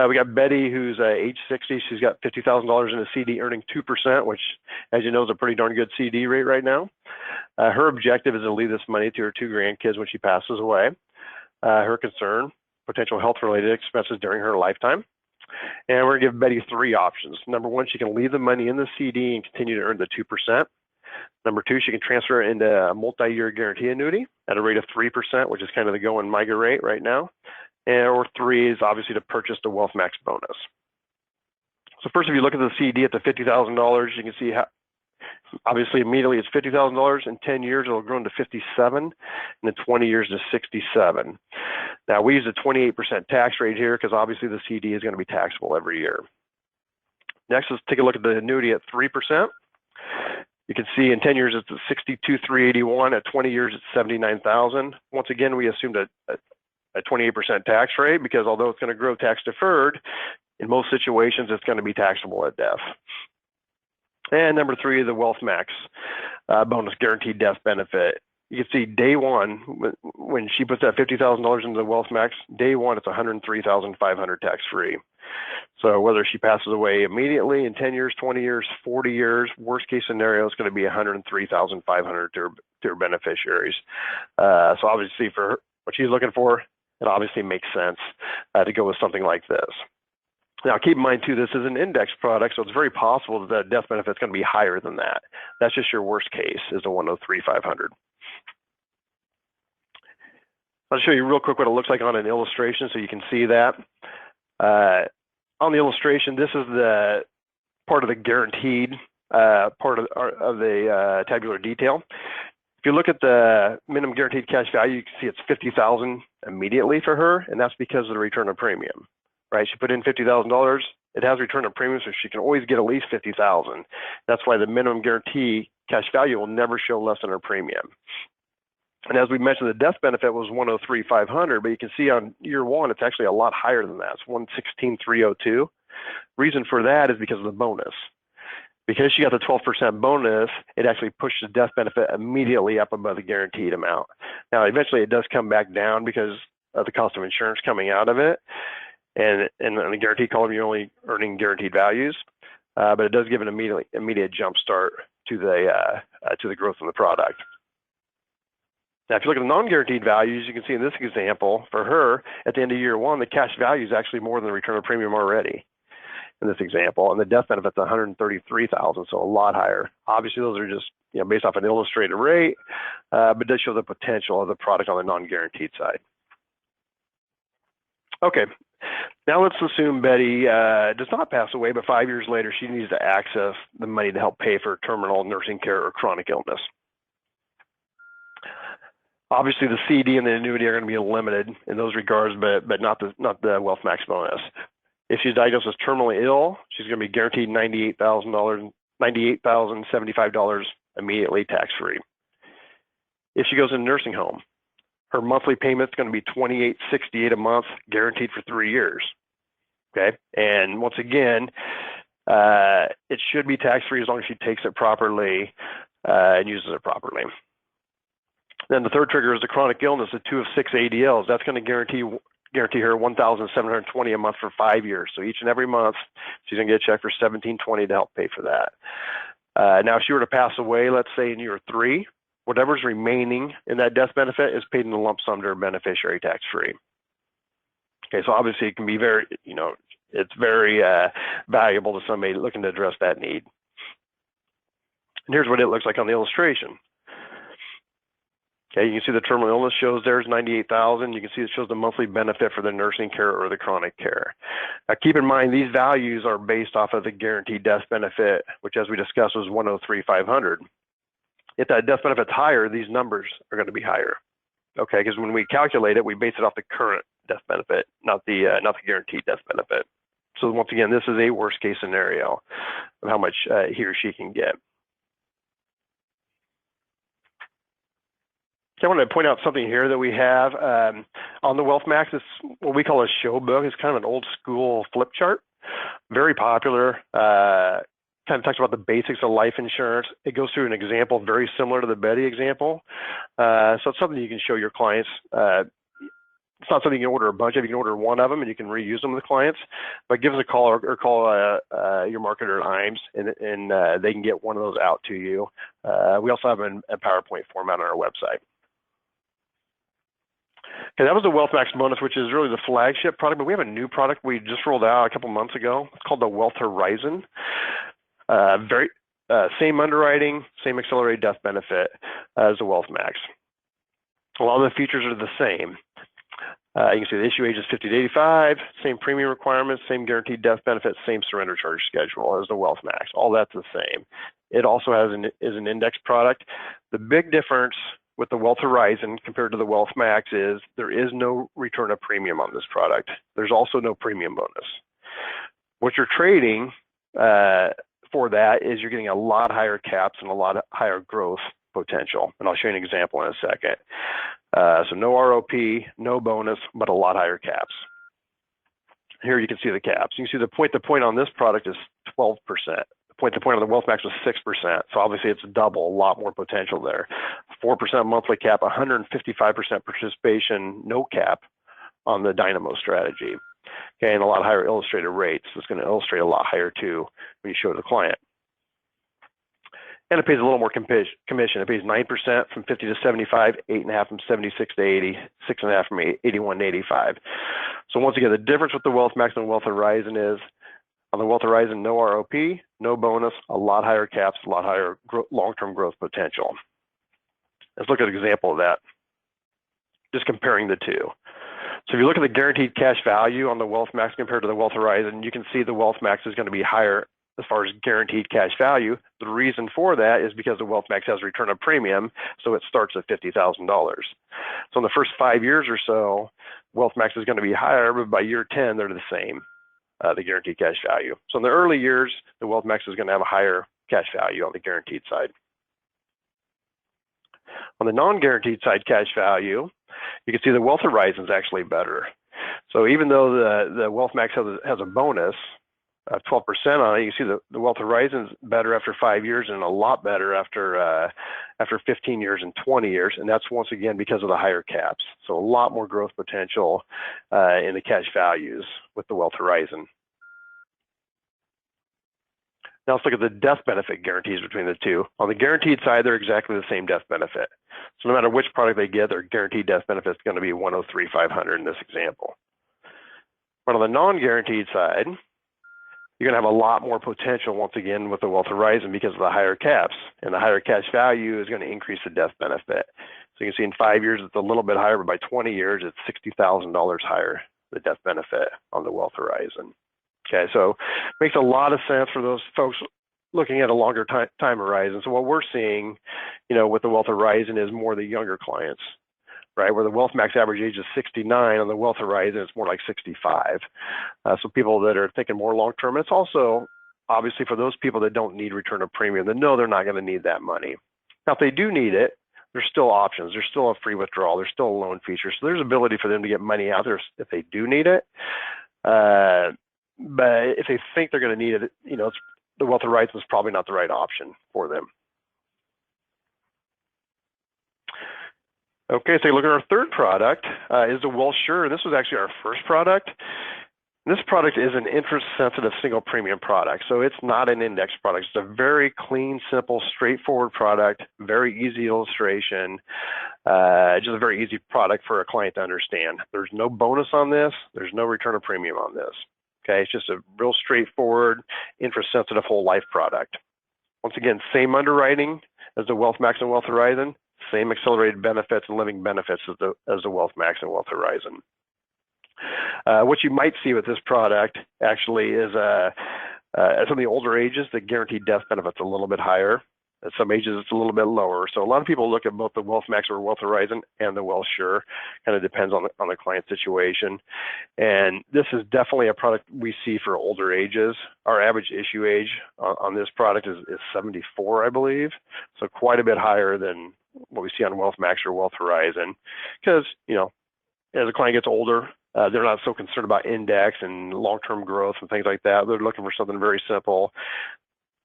We got Betty, who's age 60. She's got $50,000 in a CD earning 2%, which, as you know, is a pretty darn good CD rate right now. Her objective is to leave this money to her 2 grandkids when she passes away. Her concern, potential health-related expenses during her lifetime. And we're going to give Betty 3 options. Number 1, she can leave the money in the CD and continue to earn the 2%. Number 2, she can transfer it into a multi-year guarantee annuity at a rate of 3%, which is kind of the going MIGA rate right now. Or 3 is obviously to purchase the Wealth Max bonus. So first, if you look at the CD at the $50,000, you can see how, obviously, immediately it's $50,000. In 10 years, it'll grow to 57, and in 20 years to 67. Now, we use a 28% tax rate here because obviously the CD is going to be taxable every year. Next, let's take a look at the annuity at 3%. You can see in 10 years it's at $62,381. At 20 years, it's $79,000. Once again, we assumed a 28% tax rate because although it's going to grow tax deferred, in most situations it's going to be taxable at death. And number 3, the Wealth Max bonus guaranteed death benefit. You can see day one, when she puts that $50,000 into the Wealth Max, day one, it's $103,500 tax-free. So whether she passes away immediately in 10 years, 20 years, 40 years, worst case scenario is going to be $103,500 to her beneficiaries. So obviously for her, what she's looking for, it obviously makes sense to go with something like this. Now, keep in mind, too, this is an index product, so it's very possible that the death benefit is going to be higher than that. That's just your worst case, is the $103,500. I'll show you real quick what it looks like on an illustration so you can see that. On the illustration, this is the part of the guaranteed part of the tabular detail. If you look at the minimum guaranteed cash value, you can see it's $50,000 immediately for her, and that's because of the return of premium. Right? She put in $50,000. It has return of premium, so she can always get at least $50,000. That's why the minimum guarantee cash value will never show less than her premium. And as we mentioned, the death benefit was $103,500, but you can see on year one, it's actually a lot higher than that. It's $116,302. Reason for that is because of the bonus. Because she got the 12% bonus, it actually pushed the death benefit immediately up above the guaranteed amount. Now, eventually it does come back down because of the cost of insurance coming out of it. And on the guarantee column, you're only earning guaranteed values, but it does give an immediate jump start to the growth of the product. Now, if you look at the non-guaranteed values, you can see in this example, for her, at the end of year one, the cash value is actually more than the return of premium already. in this example, and the death benefit's $133,000, so a lot higher. Obviously, those are just based off an illustrated rate, but does show the potential of the product on the non-guaranteed side. Okay, now let's assume Betty does not pass away, but 5 years later she needs to access the money to help pay for terminal nursing care or chronic illness. Obviously, the CD and the annuity are going to be limited in those regards, but not the Wealth Max bonus. If she's diagnosed as terminally ill, she's going to be guaranteed $98,075 immediately tax-free. If she goes in a nursing home, her monthly payment is going to be $28.68 a month, guaranteed for 3 years. Okay, and once again, it should be tax-free as long as she takes it properly and uses it properly. Then the third trigger is the chronic illness, the 2 of 6 ADLs. That's going to guarantee her $1,720 a month for 5 years. So each and every month, she's going to get a check for $1,720 to help pay for that. Now, if she were to pass away, let's say in year 3, whatever's remaining in that death benefit is paid in a lump sum to her beneficiary tax-free. Okay, so obviously it can be very, it's very valuable to somebody looking to address that need. And here's what it looks like on the illustration. Okay, you can see the terminal illness shows there's $98,000. You can see it shows the monthly benefit for the nursing care or the chronic care. Now, keep in mind these values are based off of the guaranteed death benefit, which, as we discussed, was $103,500. If that death benefit's higher, these numbers are going to be higher. Okay, because when we calculate it, we base it off the current death benefit, not the guaranteed death benefit. So once again, this is a worst case scenario of how much he or she can get. I want to point out something here that we have on the Wealth Max. It's what we call a show book. It's kind of an old school flip chart, very popular. Kind of talks about the basics of life insurance. It goes through an example very similar to the Betty example. So it's something you can show your clients. It's not something you can order a bunch of. You can order one of them and you can reuse them with clients. But give us a call or call your marketer at IMES, and they can get one of those out to you. We also have a PowerPoint format on our website. Okay, that was the Wealth Max bonus, which is really the flagship product, but we have a new product we just rolled out a couple months ago. It's called the Wealth Horizon. Same underwriting, same accelerated death benefit as the Wealth Max. A lot of the features are the same. You can see the issue age is 50 to 85, same premium requirements, same guaranteed death benefit, same surrender charge schedule as the Wealth Max. All that's the same. It also is an index product. The big difference with the Wealth Horizon compared to the Wealth Max is there is no return of premium on this product. There's also no premium bonus. What you're trading for that is you're getting a lot higher caps and a lot higher growth potential. And I'll show you an example in a second. So no ROP, no bonus, but a lot higher caps. Here you can see the caps. You can see the point-to-point on this product is 12%. Point-to-point on the Wealth Max was 6%. So obviously it's double, a lot more potential there. 4% monthly cap, 155% participation, no cap on the Dynamo strategy. Okay, and a lot higher illustrated rates. So it's going to illustrate a lot higher too when you show it to the client. And it pays a little more commission. It pays 9% from 50 to 75, 8.5 from 76 to 80, 6.5 from 81 to 85. So once again, the difference with the Wealth Max and the Wealth Horizon is on the Wealth Horizon, no ROP, no bonus, a lot higher caps, a lot higher long-term growth potential. Let's look at an example of that, just comparing the two. So if you look at the guaranteed cash value on the Wealth Max compared to the Wealth Horizon, you can see the Wealth Max is going to be higher as far as guaranteed cash value. The reason for that is because the Wealth Max has a return of premium, so it starts at $50,000. So in the first 5 years or so, Wealth Max is going to be higher, but by year 10, they're the same, the guaranteed cash value. So in the early years, the Wealth Max is going to have a higher cash value on the guaranteed side. On the non-guaranteed side cash value, you can see the Wealth Horizon is actually better. So even though the Wealth Max has a bonus of 12% on it, you can see the Wealth Horizon is better after 5 years and a lot better after 15 years and 20 years. And that's once again because of the higher caps. So a lot more growth potential in the cash values with the Wealth Horizon. Now let's look at the death benefit guarantees between the two. On the guaranteed side, they're exactly the same death benefit. So no matter which product they get, their guaranteed death benefit is going to be $103,500 in this example. But on the non-guaranteed side, you're going to have a lot more potential once again with the Wealth Horizon because of the higher caps, and the higher cash value is going to increase the death benefit. So you can see in 5 years it's a little bit higher, but by 20 years it's $60,000 higher, the death benefit on the Wealth Horizon. Okay, so makes a lot of sense for those folks looking at a longer time horizon. So what we're seeing, with the Wealth Horizon is more the younger clients, right? Where the Wealth Max average age is 69, on the Wealth Horizon it's more like 65. So people that are thinking more long term. It's also obviously for those people that don't need return of premium, that know they're not going to need that money. Now, if they do need it, there's still options. There's still a free withdrawal. There's still a loan feature. So there's ability for them to get money out there if they do need it. But if they think they're going to need it, the Wealth Horizon is probably not the right option for them. Okay, so look at our third product is the Wealth Sure. This was actually our first product. This product is an interest-sensitive single premium product, so it's not an index product. It's a very clean, simple, straightforward product, very easy illustration, just a very easy product for a client to understand. There's no bonus on this. There's no return of premium on this. Okay, it's just a real straightforward, interest-sensitive whole life product. Once again, same underwriting as the Wealth Max and Wealth Horizon, same accelerated benefits and living benefits as the Wealth Max and Wealth Horizon. What you might see with this product actually is at some of the older ages, the guaranteed death benefit's a little bit higher. At some ages, it's a little bit lower. So a lot of people look at both the Wealth Max or Wealth Horizon and the Wealth Sure. Kind of depends on the client situation. And this is definitely a product we see for older ages. Our average issue age on this product is 74, I believe. So quite a bit higher than what we see on Wealth Max or Wealth Horizon. Because, as a client gets older, they're not so concerned about index and long-term growth and things like that. They're looking for something very simple.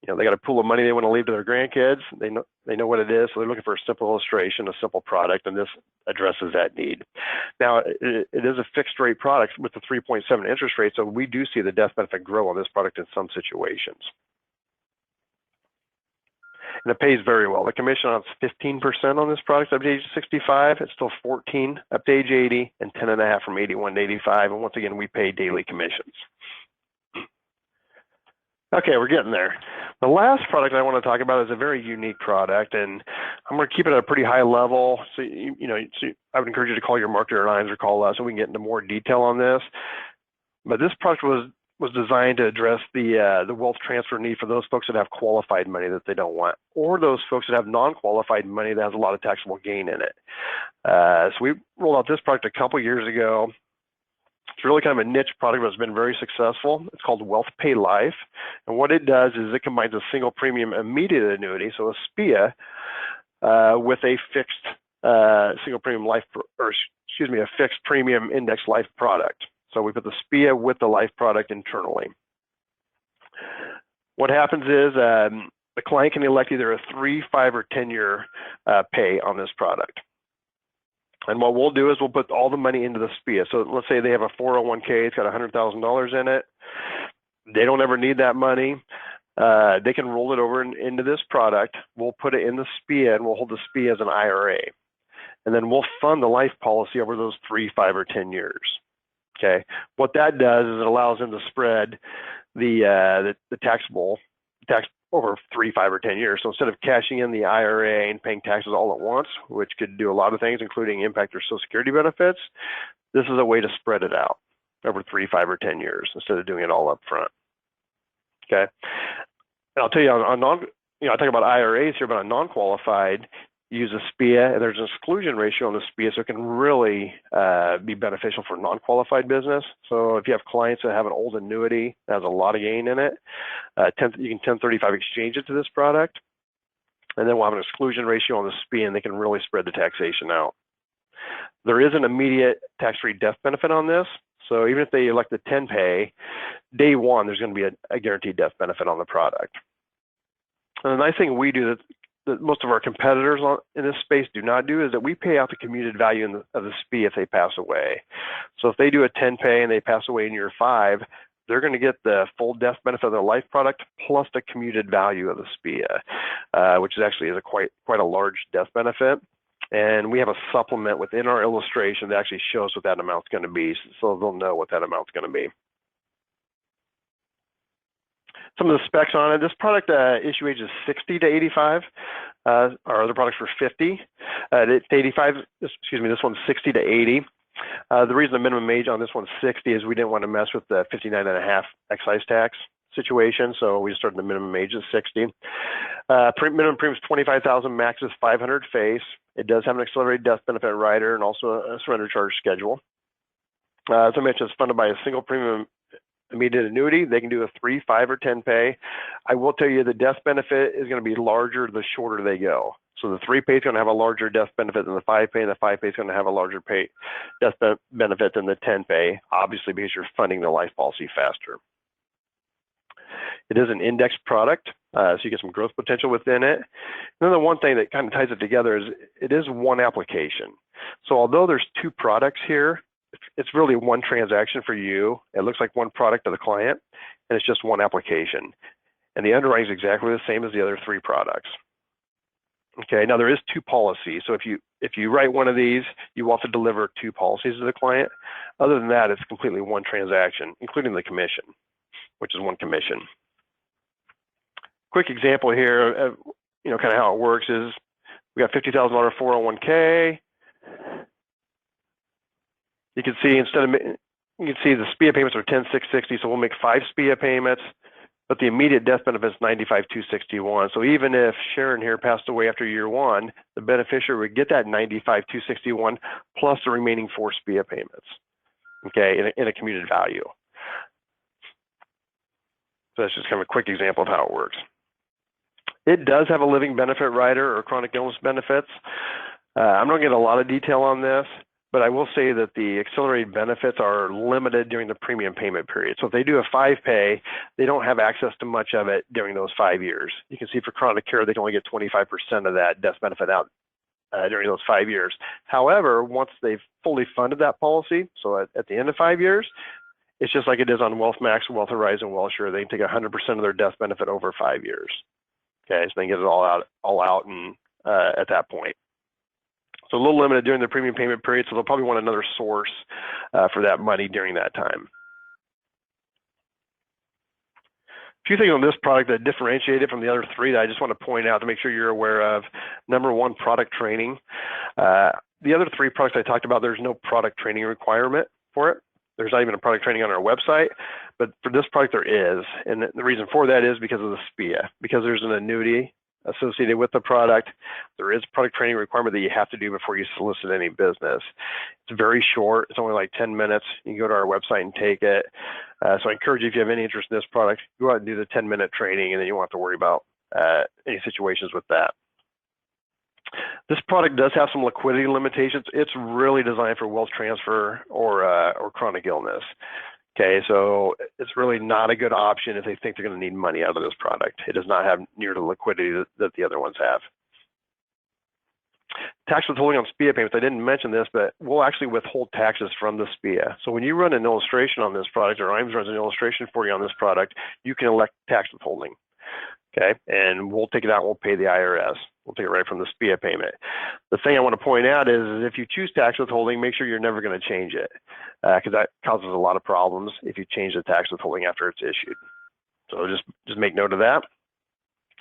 They got a pool of money they want to leave to their grandkids. They know what it is, so they're looking for a simple illustration, a simple product, and this addresses that need. Now, it is a fixed rate product with the 3.7 interest rate, so we do see the death benefit grow on this product in some situations. And it pays very well. The commission on it's 15% on this product up to age 65. It's still 14 up to age 80, and 10.5 from 81 to 85. And once again, we pay daily commissions. Okay, we're getting there. The last product I want to talk about is a very unique product, and I'm going to keep it at a pretty high level. So, I would encourage you to call your marketer lines or call us so we can get into more detail on this. But this product was designed to address the wealth transfer need for those folks that have qualified money that they don't want, or those folks that have non-qualified money that has a lot of taxable gain in it. So we rolled out this product a couple years ago. It's really kind of a niche product that's been very successful. It's called Wealth Pay Life. And what it does is it combines a single premium immediate annuity, so a SPIA, with a fixed single premium life, a fixed premium index life product. So we put the SPIA with the life product internally. What happens is the client can elect either a 3, 5, or 10-year pay on this product. And what we'll do is we'll put all the money into the SPIA. So let's say they have a 401k, it's got $100,000 in it. They don't ever need that money. They can roll it over into this product. We'll put it in the SPIA, and we'll hold the SPIA as an IRA. And then we'll fund the life policy over those 3, 5, or 10 years. Okay. What that does is it allows them to spread the tax over 3, 5, or 10 years. So instead of cashing in the IRA and paying taxes all at once, which could do a lot of things, including impact their Social Security benefits, this is a way to spread it out over 3, 5, or 10 years instead of doing it all up front. Okay. And I'll tell you I talk about IRAs here, but on non-qualified, use a SPIA, and there's an exclusion ratio on the SPIA, so it can really be beneficial for non-qualified business. So if you have clients that have an old annuity that has a lot of gain in it, you can 1035 exchange it to this product, and then we'll have an exclusion ratio on the SPIA, and they can really spread the taxation out. There is an immediate tax-free death benefit on this, so even if they elect the 10 pay, day one, there's going to be a guaranteed death benefit on the product. And the nice thing we do that most of our competitors in this space do not do is that we pay out the commuted value of the SPIA if they pass away. So if they do a 10 pay and they pass away in year 5, they're going to get the full death benefit of their life product plus the commuted value of the SPIA, which is actually quite a large death benefit. And we have a supplement within our illustration that actually shows what that amount's going to be, so they'll know what that amount's going to be. Some of the specs on it. This product issue age is 60 to 85. Our other products were 50 to 85. Excuse me, this one's 60 to 80. The reason the minimum age on this one's 60 is we didn't want to mess with the 59.5 excise tax situation, so we started the minimum age at 60. Minimum premium is 25,000, max is 500 face. It does have an accelerated death benefit rider and also a surrender charge schedule. As I mentioned, it's funded by a single premium immediate annuity. They can do a 3, 5, or 10 pay. I will tell you the death benefit is going to be larger the shorter they go. So the 3 pay is going to have a larger death benefit than the 5 pay, and the 5 pay is going to have a larger death benefit than the 10 pay, obviously because you're funding the life policy faster. It is an indexed product, so you get some growth potential within it. And then the one thing that kind of ties it together is it is one application. So although there's 2 products here, it's really one transaction for you. It looks like one product to the client, and it's just one application. And the underwriting is exactly the same as the other 3 products. Okay, now there is 2 policies. So if you write one of these, you will have to deliver 2 policies to the client. Other than that, it's completely one transaction, including the commission, which is one commission. Quick example here of kind of how it works is we got $50,000 401k. You can see the SPIA payments are 10,660, so we'll make 5 SPIA payments, but the immediate death benefit is 95,261. So even if Sharon here passed away after year 1, the beneficiary would get that 95,261 plus the remaining 4 SPIA payments, okay, in a commuted value. So that's just kind of a quick example of how it works. It does have a living benefit rider or chronic illness benefits. I'm not going to get a lot of detail on this, but I will say that the accelerated benefits are limited during the premium payment period. So if they do a 5 pay, they don't have access to much of it during those 5 years. You can see for chronic care, they can only get 25% of that death benefit out during those 5 years. However, once they've fully funded that policy, so at the end of 5 years, it's just like it is on Wealth Max, Wealth Horizon, WellSure. They can take 100% of their death benefit over 5 years. Okay, so they can get it all out and at that point. So a little limited during the premium payment period, so they'll probably want another source for that money during that time. A few things on this product that differentiate it from the other 3 that I just want to point out to make sure you're aware of. Number 1, product training. The other 3 products I talked about, there's no product training requirement for it. There's not even a product training on our website, but for this product there is. And the reason for that is because of the SPIA. Because there's an annuity associated with the product, there is a product training requirement that you have to do before you solicit any business. It's very short. It's only like 10 minutes. You can go to our website and take it. So I encourage you, if you have any interest in this product, go out and do the 10-minute training, and then you won't have to worry about any situations with that. This product does have some liquidity limitations. It's really designed for wealth transfer or chronic illness. Okay, so it's really not a good option if they think they're going to need money out of this product. It does not have near the liquidity that the other ones have. Tax withholding on SPIA payments, I didn't mention this, but we'll actually withhold taxes from the SPIA. So when you run an illustration on this product, or IMS runs an illustration for you on this product, you can elect tax withholding. Okay, and we'll take it out, we'll pay the IRS. We'll take it right from the SPIA payment. The thing I want to point out is if you choose tax withholding, make sure you're never going to change it, because that causes a lot of problems if you change the tax withholding after it's issued. So just make note of that.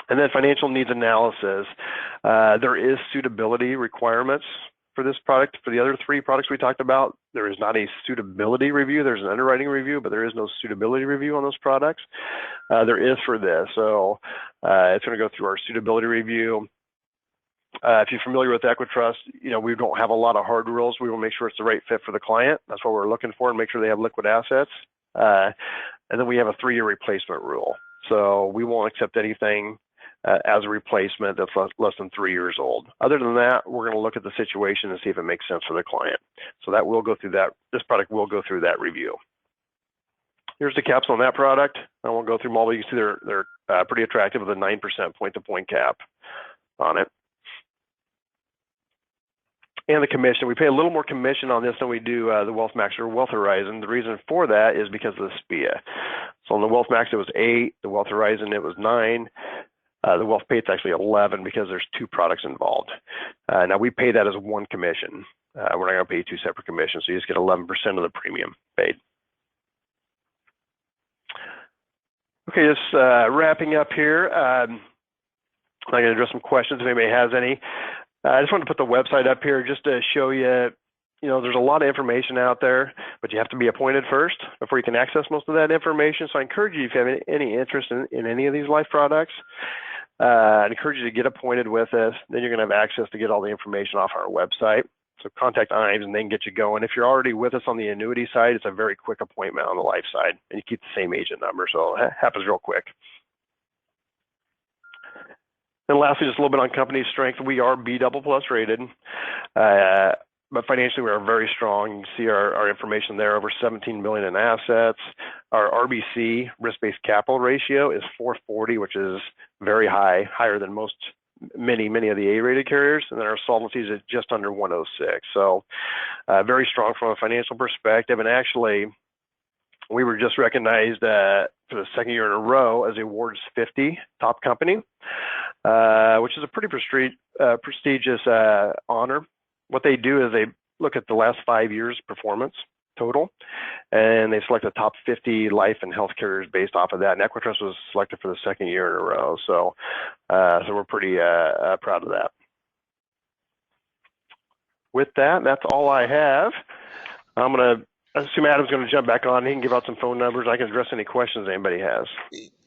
And then financial needs analysis. There is suitability requirements for this product. For the other 3 products we talked about, there is not a suitability review. There's an underwriting review, but there is no suitability review on those products. There is for this. So it's going to go through our suitability review. If you're familiar with EquiTrust, we don't have a lot of hard rules. We will make sure it's the right fit for the client. That's what we're looking for, and make sure they have liquid assets. And then we have a 3-year replacement rule. So we won't accept anything as a replacement that's less than 3 years old. Other than that, we're going to look at the situation and see if it makes sense for the client. So that will go through that. This product will go through that review. Here's the caps on that product. I won't go through them all, but you can see they're pretty attractive with a 9% point-to-point cap on it. And the commission, we pay a little more commission on this than we do the Wealth Max or Wealth Horizon. The reason for that is because of the SPIA. So on the Wealth Max, it was 8. The Wealth Horizon, it was 9. The Wealth Pay, it's actually 11 because there's 2 products involved. Now we pay that as one commission. We're not going to pay 2 separate commissions, so you just get 11% of the premium paid. Okay, just wrapping up here. I'm going to address some questions if anybody has any. I just wanted to put the website up here just to show you, there's a lot of information out there, but you have to be appointed first before you can access most of that information. So I encourage you, if you have any interest in any of these life products, I'd encourage you to get appointed with us. Then you're going to have access to get all the information off our website. So contact IAMS and they can get you going. If you're already with us on the annuity side, it's a very quick appointment on the life side, and you keep the same agent number, so it happens real quick. And lastly, just a little bit on company strength. We are B++ rated, but financially we are very strong. You can see our information there, over $17 billion in assets. Our RBC, risk-based capital ratio, is 440, which is very high, higher than many of the A-rated carriers, and then our solvency is just under 106. So very strong from a financial perspective, and actually we were just recognized for the second year in a row as the Awards 50 top company, which is a pretty prestigious honor. What they do is they look at the last 5 years performance total, and they select the top 50 life and health carriers based off of that. And EquiTrust was selected for the second year in a row, so we're pretty proud of that. With that, that's all I have. I'm going to assume Adam's going to jump back on. He can give out some phone numbers. I can address any questions anybody has.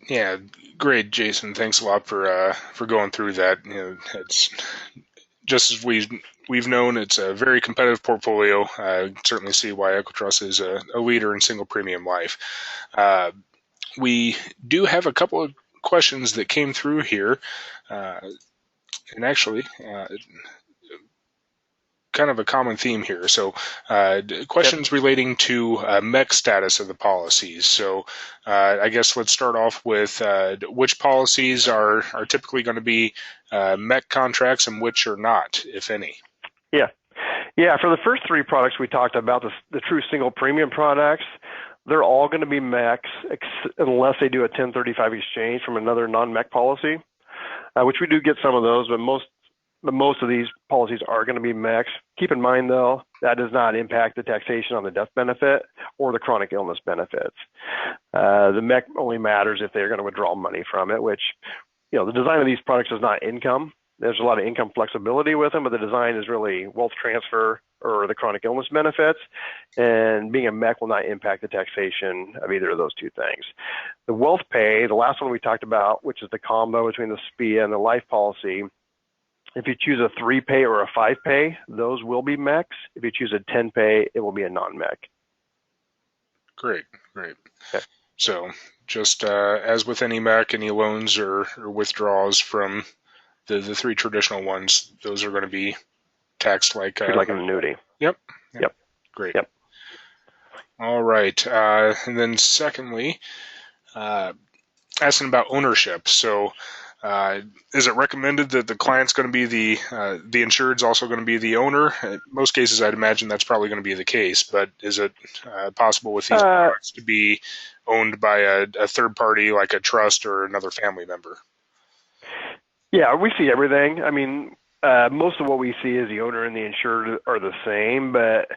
Yeah, great, Jason. Thanks a lot for going through that. It's just as we've known, it's a very competitive portfolio. I certainly see why EquiTrust is a leader in single premium life. We do have a couple of questions that came through here, and actually kind of a common theme here. So questions relating to MEC status of the policies. So I guess let's start off with which policies are typically going to be MEC contracts and which are not, if any. Yeah, for the first three products we talked about, the true single premium products, they're all going to be MECs unless they do a 1035 exchange from another non-MEC policy, which we do get some of those, but most of these policies are going to be MECs. Keep in mind, though, that does not impact the taxation on the death benefit or the chronic illness benefits. The MEC only matters if they're going to withdraw money from it, which, the design of these products is not income. There's a lot of income flexibility with them, but the design is really wealth transfer or the chronic illness benefits, and being a MEC will not impact the taxation of either of those two things. The wealth pay, the last one we talked about, which is the combo between the SPIA and the life policy, if you choose a 3-pay or a 5-pay, those will be MECs. If you choose a 10-pay, it will be a non-MEC. Great. Okay. So just as with any MEC, any loans or withdrawals from the three traditional ones, those are going to be taxed like an annuity. Yep. Great. Yep. All right. And then secondly, asking about ownership. So is it recommended that the client's going to be the insured's also going to be the owner? In most cases, I'd imagine that's probably going to be the case, but is it possible with these products to be owned by a third party like a trust or another family member? Yeah, we see everything. I mean, most of what we see is the owner and the insured are the same, but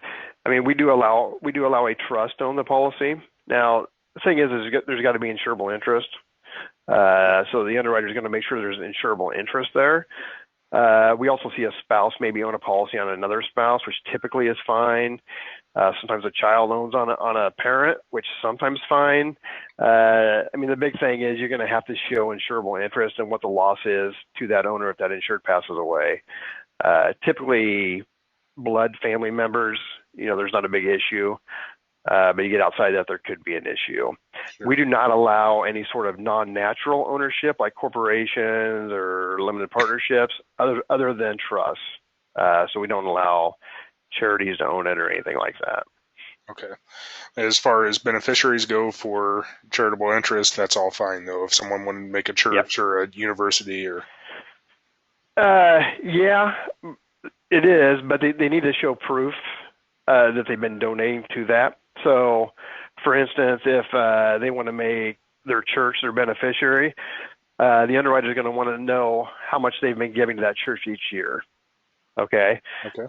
I mean, we do allow a trust to own the policy. Now, the thing is there's got to be insurable interest. So the underwriter is going to make sure there's insurable interest there. We also see a spouse maybe own a policy on another spouse, which typically is fine. Sometimes a child owns on a parent, which is sometimes fine. I mean, the big thing is you're going to have to show insurable interest and what the loss is to that owner if that insured passes away. Typically, blood family members, there's not a big issue. But you get outside that, there could be an issue. Sure. We do not allow any sort of non-natural ownership like corporations or limited partnerships other than trusts. So we don't allow charities to own it or anything like that. Okay. As far as beneficiaries go for charitable interest, that's all fine, though, if someone wanted to make a church or a university or... Yeah, it is, but they need to show proof that they've been donating to that. So, for instance, if they want to make their church their beneficiary, the underwriter is going to want to know how much they've been giving to that church each year. Okay.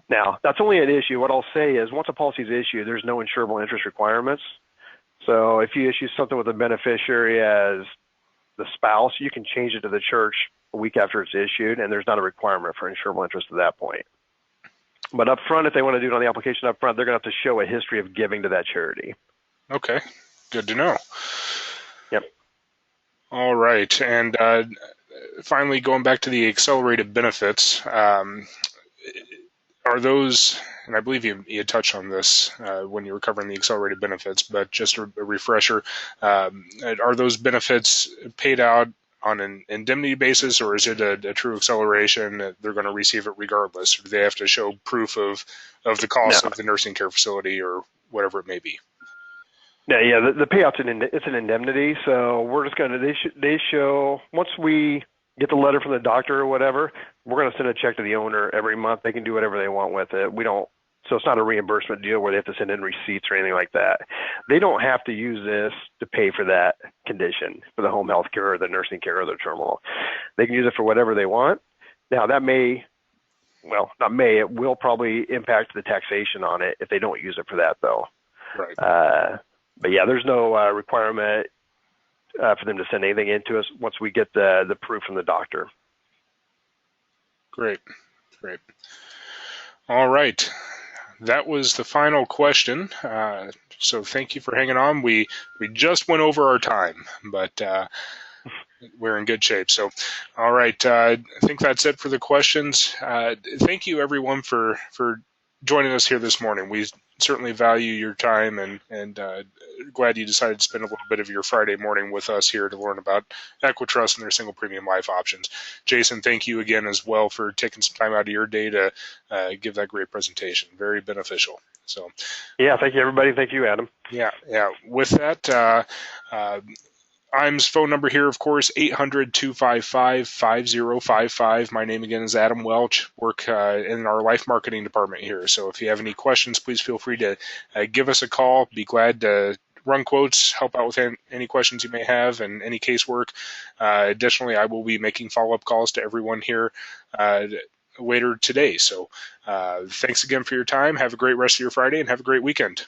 Now, that's only an issue. What I'll say is once a policy is issued, there's no insurable interest requirements. So if you issue something with a beneficiary as the spouse, you can change it to the church a week after it's issued, and there's not a requirement for insurable interest at that point. But up front, if they want to do it on the application up front, they're going to have to show a history of giving to that charity. Okay, good to know. Yep. All right, and finally, going back to the accelerated benefits, are those, and I believe you touched on this when you were covering the accelerated benefits, but just a refresher, are those benefits paid out on an indemnity basis, or is it a true acceleration that they're going to receive it regardless? Or do they have to show proof of the cost of the nursing care facility or whatever it may be? Yeah, the payout's it's an indemnity, so we're just going to, they show, once we get the letter from the doctor or whatever, we're going to send a check to the owner every month. They can do whatever they want with it. So it's not a reimbursement deal where they have to send in receipts or anything like that. They don't have to use this to pay for that condition, for the home health care or the nursing care or the terminal. They can use it for whatever they want. Now that it will probably impact the taxation on it if they don't use it for that though. Right. But yeah, there's no requirement for them to send anything in to us once we get the proof from the doctor. Great. All right. That was the final question. So thank you for hanging on. We just went over our time, but we're in good shape. So, all right. I think that's it for the questions. Thank you, everyone, for joining us here this morning. We certainly value your time and glad you decided to spend a little bit of your Friday morning with us here to learn about EquiTrust and their single premium life options. Jason, thank you again as well for taking some time out of your day to give that great presentation. Very beneficial. So, yeah, thank you, everybody. Thank you, Adam. Yeah. With that, IM's phone number here, of course, 800-255-5055. My name again is Adam Welch. Work in our life marketing department here. So if you have any questions, please feel free to give us a call. Be glad to run quotes, help out with any questions you may have, and any casework. Additionally, I will be making follow-up calls to everyone here later today. So thanks again for your time. Have a great rest of your Friday and have a great weekend.